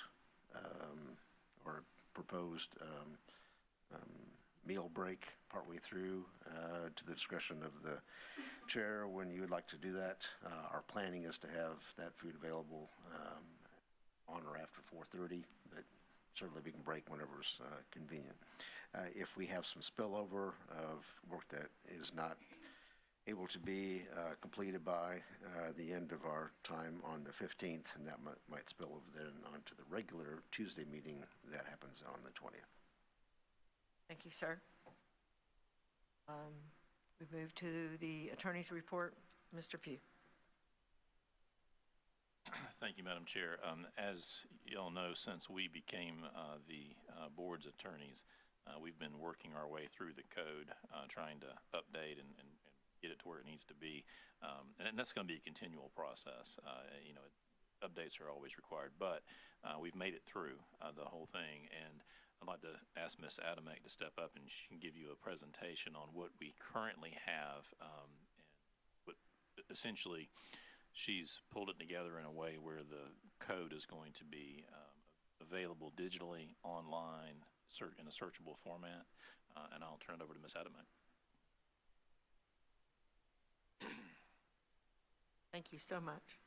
or proposed meal break partway through to the discretion of the chair when you would like to do that. Our planning is to have that food available on or after 4:30, but certainly we can break whenever's convenient. If we have some spillover of work that is not able to be completed by the end of our time on the 15th, and that might spill over then onto the regular Tuesday meeting that happens on the 20th. Thank you, sir. We move to the attorney's report. Mr. Pugh. Thank you, Madam Chair. As you all know, since we became the board's attorneys, we've been working our way through the code, trying to update and get it to where it needs to be. And that's going to be a continual process. Updates are always required, but we've made it through the whole thing. And I'd like to ask Ms. Adamek to step up, and she can give you a presentation on what we currently have. And what essentially, she's pulled it together in a way where the code is going to be available digitally, online, in a searchable format. And I'll turn it over to Ms. Adamek. Thank you so much.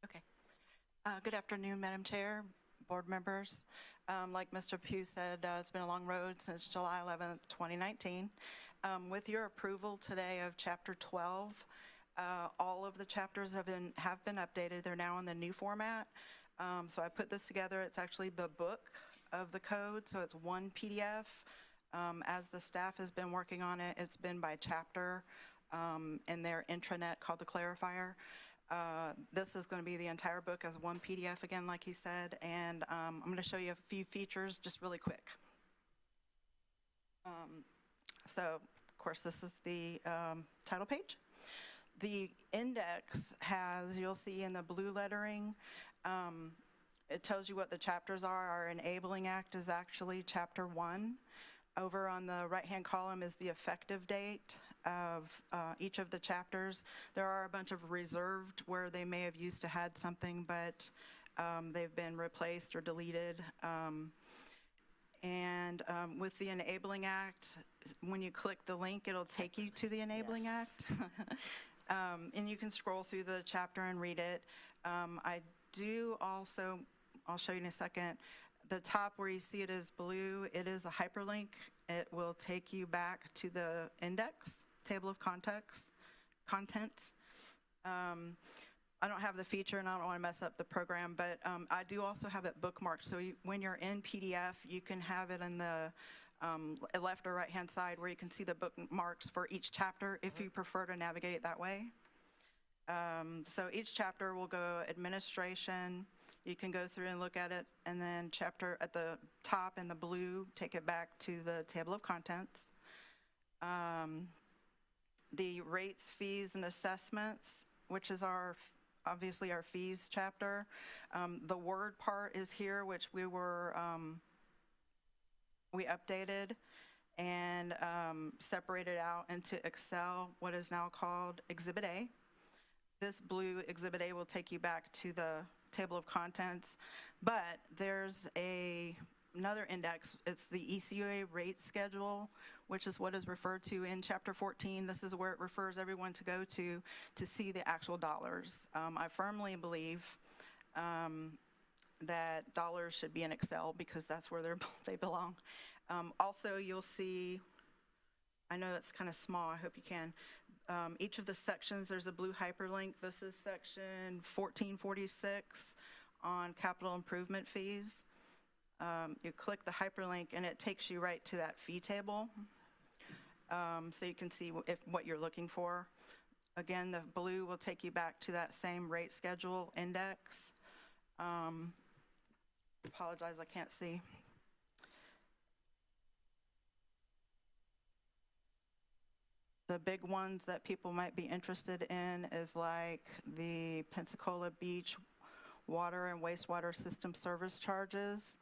Okay. Good afternoon, Madam Chair, board members. Like Mr. Pugh said, it's been a long road since July 11th, 2019. With your approval today of Chapter 12, all of the chapters have been updated. They're now in the new format. So I put this together. It's actually the book of the code, so it's one PDF. As the staff has been working on it, it's been by chapter in their intranet called the Clarifier. This is going to be the entire book as one PDF again, like he said, and I'm going to show you a few features just really quick. So, of course, this is the title page. The index has, you'll see in the blue lettering, it tells you what the chapters are. Our Enabling Act is actually Chapter 1. Over on the right-hand column is the effective date of each of the chapters. There are a bunch of reserved where they may have used to had something, but they've been replaced or deleted. With the Enabling Act, when you click the link, it'll take you to the Enabling Act. And you can scroll through the chapter and read it. I do also, I'll show you in a second, the top where you see it is blue, it is a hyperlink. It will take you back to the index, table of contents. I don't have the feature and I don't want to mess up the program, but I do also have it bookmarked. So when you're in PDF, you can have it in the left or right-hand side where you can see the bookmarks for each chapter if you prefer to navigate it that way. So each chapter will go administration. You can go through and look at it, and then chapter at the top in the blue, take it back to the table of contents. The rates, fees, and assessments, which is obviously our fees chapter. The word part is here, which we updated and separated out into Excel, what is now called Exhibit A. This blue Exhibit A will take you back to the table of contents, but there's another index. It's the ECUA rate schedule, which is what is referred to in Chapter 14. This is where it refers everyone to go to see the actual dollars. I firmly believe that dollars should be in Excel because that's where they belong. Also, you'll see, I know it's kind of small, I hope you can. Each of the sections, there's a blue hyperlink. This is section 1446 on capital improvement fees. You click the hyperlink and it takes you right to that fee table. So you can see what you're looking for. Again, the blue will take you back to that same rate schedule index. Apologize, I can't see. The big ones that people might be interested in is like the Pensacola Beach water and wastewater system service charges.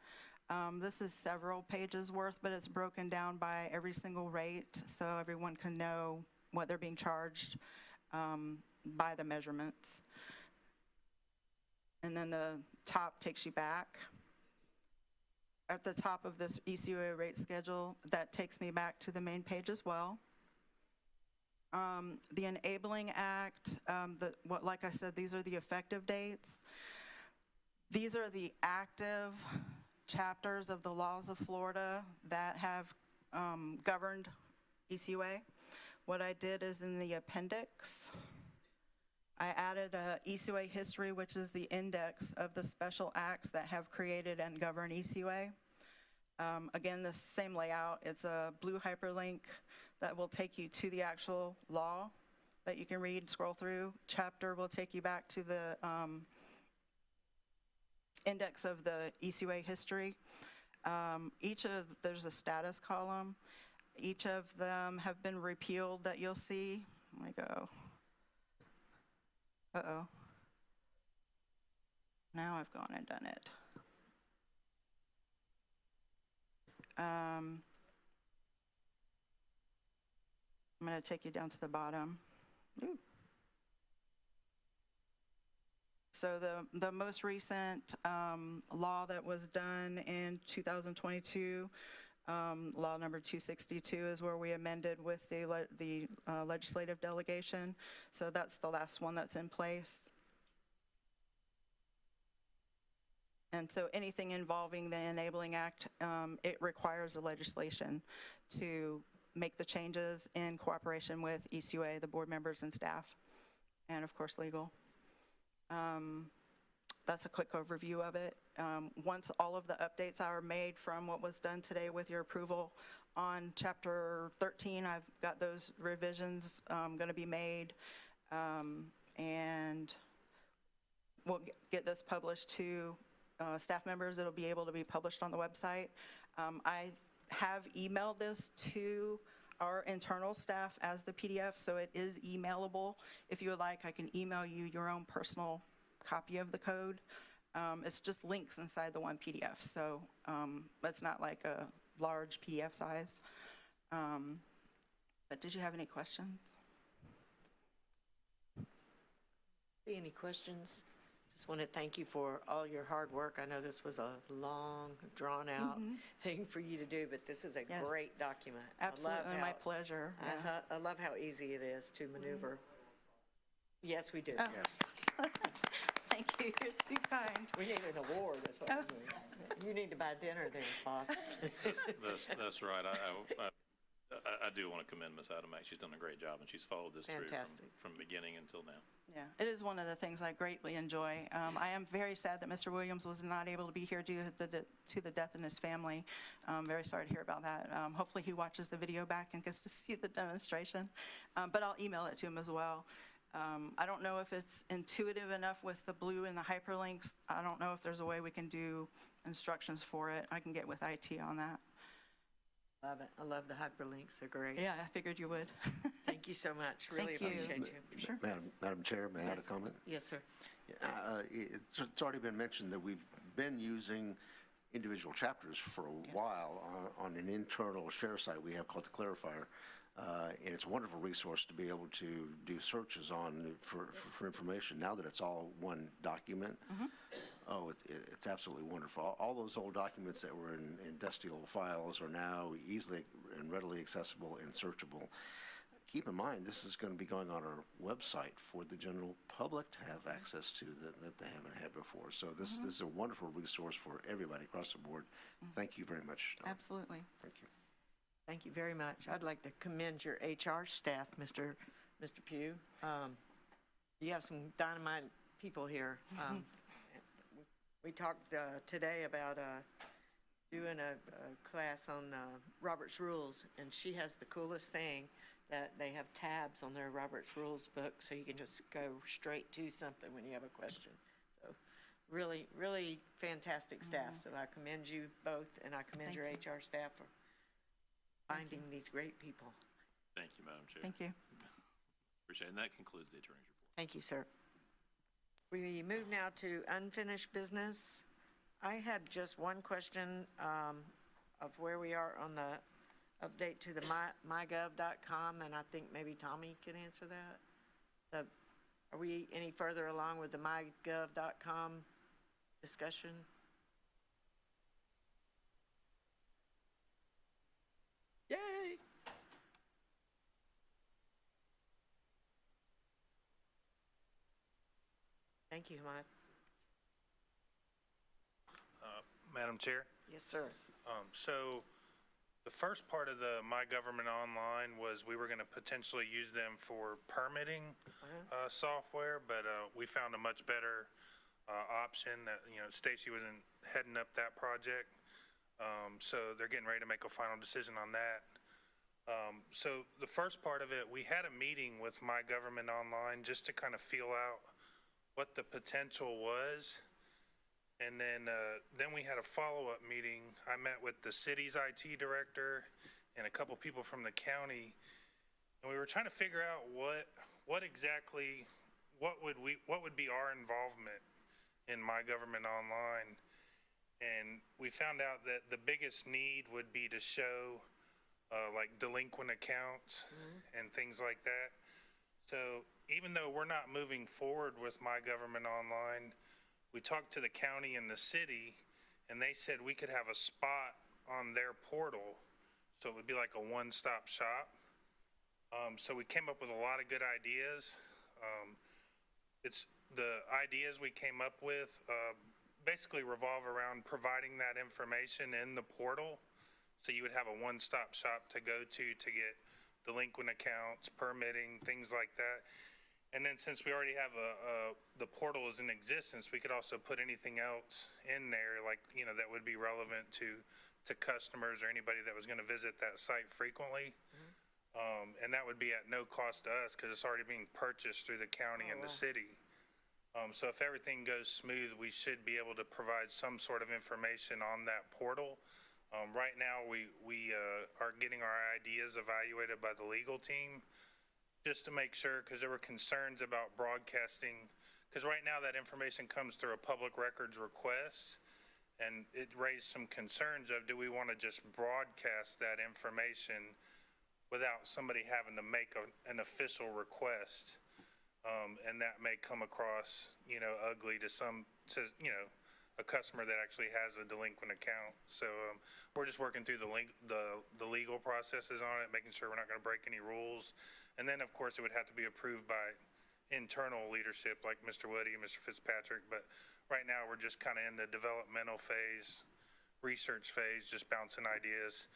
This is several pages worth, but it's broken down by every single rate so everyone can know what they're being charged by the measurements. and then the top takes you back. At the top of this ECUA rate schedule, that takes me back to the main page as well. The Enabling Act, like I said, these are the effective dates. These are the active chapters of the laws of Florida that have governed ECUA. What I did is in the appendix, I added a ECUA history, which is the index of the special acts that have created and govern ECUA. Again, the same layout. It's a blue hyperlink that will take you to the actual law that you can read, scroll through. Chapter will take you back to the index of the ECUA history. There's a status column. Each of them have been repealed that you'll see. Let me go. Uh-oh. Now I've gone and done it. I'm going to take you down to the bottom. Ooh. So the most recent law that was done in 2022, law number 262, is where we amended with the legislative delegation. So that's the last one that's in place. And so anything involving the Enabling Act, it requires the legislation to make the changes in cooperation with ECUA, the board members and staff, and of course legal. That's a quick overview of it. Once all of the updates are made from what was done today with your approval on Chapter 13, I've got those revisions going to be made, and we'll get this published to staff members. It'll be able to be published on the website. I have emailed this to our internal staff as the PDF, so it is emailable. If you would like, I can email you your own personal copy of the code. It's just links inside the one PDF, so it's not like a large PDF size. But did you have any questions? See any questions? Just want to thank you for all your hard work. I know this was a long, drawn-out thing for you to do, but this is a great document. Absolutely, my pleasure. Yeah. I love how easy it is to maneuver. Yes, we do. Oh. Yeah. Thank you. You're too kind. We need an award. That's what we need. You need to buy dinner there, boss. That's right. I do want to commend Ms. Adamack. She's done a great job, and she's followed this through from beginning until now. Yeah, it is one of the things I greatly enjoy. I am very sad that Mr. Williams was not able to be here due to the death in his family. Very sorry to hear about that. Hopefully he watches the video back and gets to see the demonstration. But I'll email it to him as well. I don't know if it's intuitive enough with the blue and the hyperlinks. I don't know if there's a way we can do instructions for it. I can get with IT on that. Love it. I love the hyperlinks. They're great. Yeah, I figured you would. Thank you so much. Really appreciate you. Sure. Madam Chair, may I add a comment? Yes, sir. It's already been mentioned that we've been using individual chapters for a while on an internal share site we have called the Clarifier. And it's a wonderful resource to be able to do searches on for information now that it's all one document. Oh, it's absolutely wonderful. All those old documents that were in industrial files are now easily and readily accessible and searchable. Keep in mind, this is going to be going on our website for the general public to have access to that they haven't had before. So this is a wonderful resource for everybody across the board. Thank you very much. Absolutely. Thank you. Thank you very much. I'd like to commend your HR staff, Mr. Pugh. You have some dynamite people here. We talked today about doing a class on Robert's Rules, and she has the coolest thing that they have tabs on their Robert's Rules book, so you can just go straight to something when you have a question. So really, really fantastic staff. So I commend you both, and I commend your HR staff for finding these great people. Thank you, Madam Chair. Thank you. Appreciate it. And that concludes the attorney's report. Thank you, sir. We move now to unfinished business. I had just one question of where we are on the update to the mygov.com, and I think maybe Tommy can answer that. Are we any further along with the mygov.com discussion? Yay! Thank you, Hamad. Madam Chair, Yes, sir. so the first part of the My Government Online was we were going to potentially use them for permitting software, but we found a much better option that, Stacy wasn't heading up that project. So they're getting ready to make a final decision on that. So the first part of it, we had a meeting with My Government Online just to kind of feel out what the potential was. And then we had a follow-up meeting. I met with the city's IT director and a couple people from the county, and we were trying to figure out what would be our involvement in My Government Online. And we found out that the biggest need would be to show like delinquent accounts and things like that. So even though we're not moving forward with My Government Online, we talked to the county and the city, and they said we could have a spot on their portal, so it would be like a one-stop shop. So we came up with a lot of good ideas. It's the ideas we came up with basically revolve around providing that information in the portal, so you would have a one-stop shop to go to get delinquent accounts, permitting, things like that. And then since we already have the portal is in existence, we could also put anything else in there, like, that would be relevant to customers or anybody that was going to visit that site frequently. And that would be at no cost to us because it's already being purchased through the county and the city. So if everything goes smooth, we should be able to provide some sort of information on that portal. Right now, we are getting our ideas evaluated by the legal team, just to make sure, because there were concerns about broadcasting, because right now that information comes through a public records request, and it raised some concerns of, do we want to just broadcast that information without somebody having to make an official request? And that may come across, ugly to a customer that actually has a delinquent account. So we're just working through the legal processes on it, making sure we're not going to break any rules. And then, of course, it would have to be approved by internal leadership like Mr. Woody and Mr. Fitzpatrick. But right now, we're just kind of in the developmental phase, research phase, just bouncing ideas.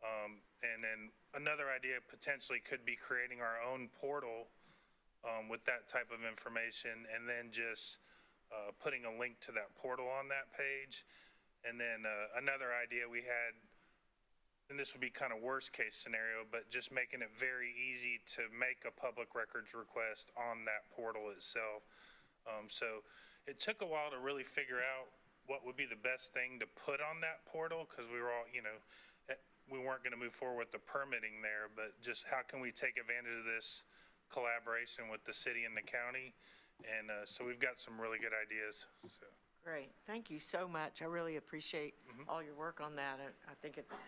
And then another idea potentially could be creating our own portal with that type of information, and then just putting a link to that portal on that page. And then another idea we had, and this would be kind of worst case scenario, but just making it very easy to make a public records request on that portal itself. So it took a while to really figure out what would be the best thing to put on that portal, because we were all, we weren't going to move forward with the permitting there, but just how can we take advantage of this collaboration with the city and the county? And so we've got some really good ideas. So. Great. Thank you so much. I really appreciate all your work on that. I think it's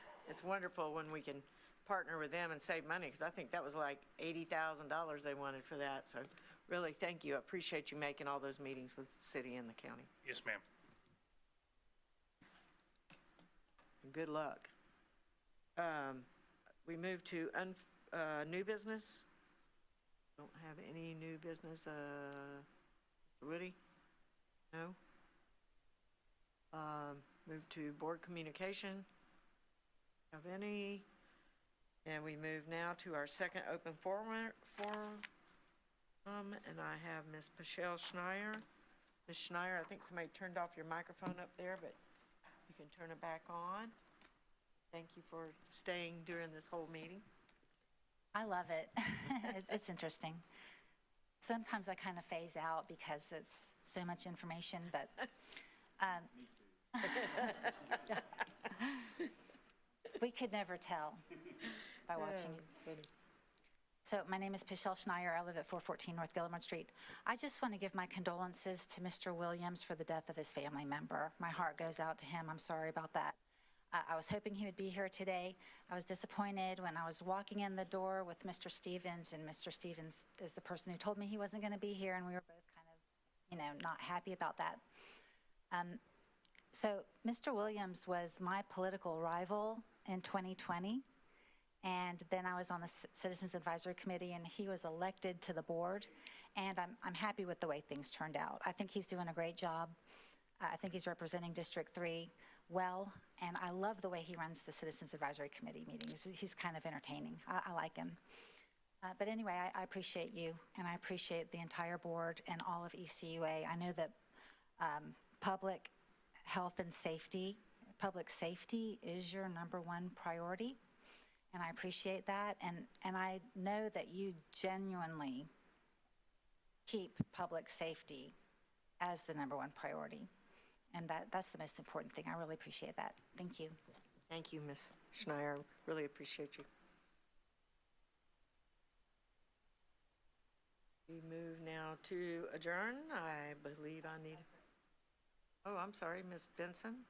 wonderful when we can partner with them and save money, because I think that was like $80,000 they wanted for that. So really, thank you. I appreciate you making all those meetings with the city and the county. Yes, ma'am. And good luck. We move to new business. Don't have any new business. Mr. Woody? No? Move to board communication. Have any? And we move now to our second open forum, and I have Ms. Pichelle Schneier. Ms. Schneier, I think somebody turned off your microphone up there, but you can turn it back on. Thank you for staying during this whole meeting. I love it. It's interesting. Sometimes I kind of phase out because it's so much information, but we could never tell by watching it. So my name is Pichelle Schneier. I live at 414 North Gillimard Street. I just want to give my condolences to Mr. Williams for the death of his family member. My heart goes out to him. I'm sorry about that. I was hoping he would be here today. I was disappointed when I was walking in the door with Mr. Stevens, and Mr. Stevens is the person who told me he wasn't going to be here, and we were both kind of, not happy about that. So Mr. Williams was my political rival in 2020, and then I was on the Citizens Advisory Committee, and he was elected to the board, and I'm happy with the way things turned out. I think he's doing a great job. I think he's representing District 3 well, and I love the way he runs the Citizens Advisory Committee meetings. He's kind of entertaining. I like him. But anyway, I appreciate you, and I appreciate the entire board and all of ECUA. I know that public health and safety, public safety is your #1 priority, and I appreciate that. And I know that you genuinely keep public safety as the #1 priority. And that's the most important thing. I really appreciate that. Thank you. Thank you, Ms. Schneier. Really appreciate you. We move now to adjourn. I believe I need, oh, I'm sorry, Ms. Benson?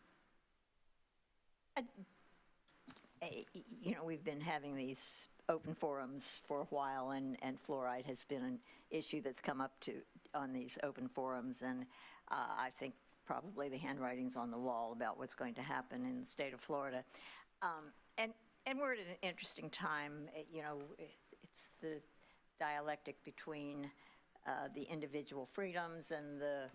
We've been having these open forums for a while, and fluoride has been an issue that's come up on these open forums, and I think probably the handwriting's on the wall about what's going to happen in the state of Florida. And we're at an interesting time. It's the dialectic between the individual freedoms and the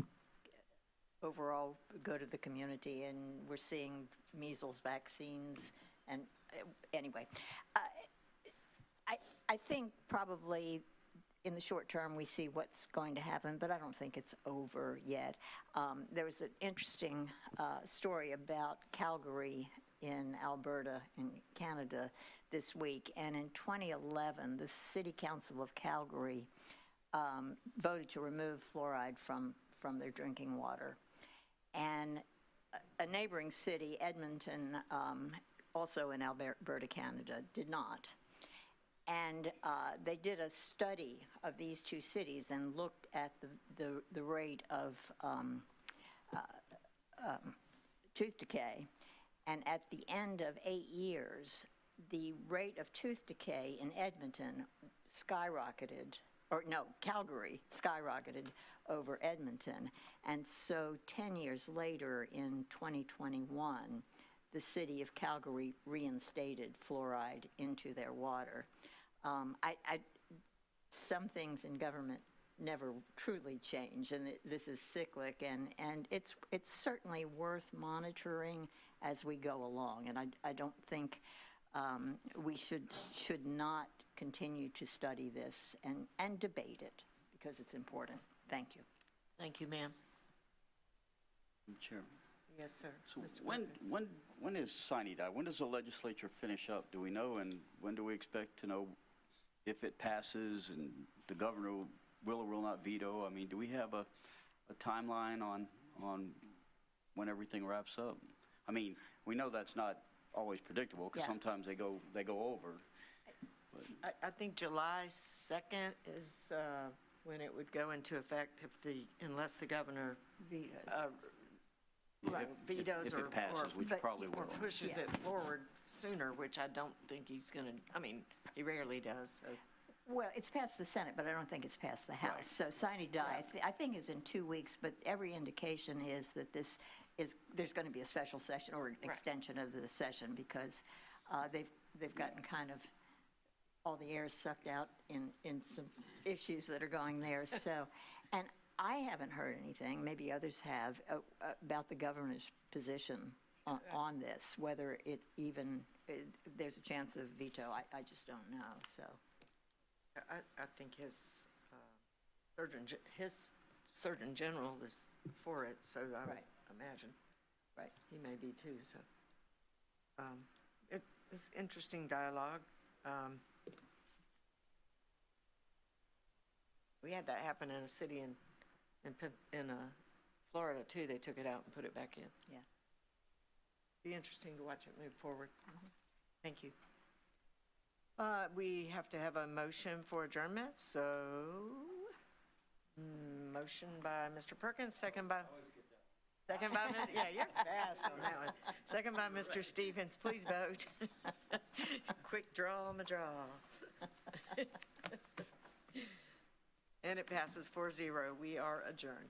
overall good of the community, and we're seeing measles vaccines. And anyway, I think probably in the short term, we see what's going to happen, but I don't think it's over yet. There was an interesting story about Calgary in Alberta in Canada this week, and in 2011, the City Council of Calgary voted to remove fluoride from their drinking water. And a neighboring city, Edmonton, also in Alberta, Canada, did not. And they did a study of these two cities and looked at the rate of tooth decay. And at the end of 8 years, the rate of tooth decay in Edmonton skyrocketed, Calgary skyrocketed over Edmonton. And so 10 years later, in 2021, the city of Calgary reinstated fluoride into their water. Some things in government never truly change, and this is cyclic, and it's certainly worth monitoring as we go along. And I don't think we should not continue to study this and debate it, because it's important. Thank you. Thank you, ma'am. Chair. Yes, sir. So Mr. when Perkins. is sine die? When does the legislature finish up? Do we know? And when do we expect to know if it passes and the governor will or will not veto? I mean, do we have a timeline on when everything wraps up? I mean, we know that's not always predictable, because sometimes they go over. I think July 2nd is when it would go into effect unless the governor vetoes if it passes, which probably or will. pushes it forward sooner, which I don't think he's going to, he rarely does. So. Well, it's passed the Senate, but I don't think it's passed the House. Right. So sine die, I think is in 2 weeks, but every indication is that there's going to be a special session or an extension of the session, because they've gotten kind of all the air sucked out in some issues that are going there. So, and I haven't heard anything, maybe others have, about the governor's position on this, whether it even, there's a chance of veto. I just don't know, so. I think his Surgeon General is for it, so I would imagine. Right. He may be too, so. It's interesting dialogue. We had that happen in a city in Florida too. They took it out and put it back in. Yeah. Be interesting to watch it move forward. Thank you. We have to have a motion for adjournment, so motion by Mr. Perkins, second by Second by, yeah, you're fast on that one. Second by Mr. Stevens. Please vote. Quick draw on the draw. And it passes 4-0. We are adjourned.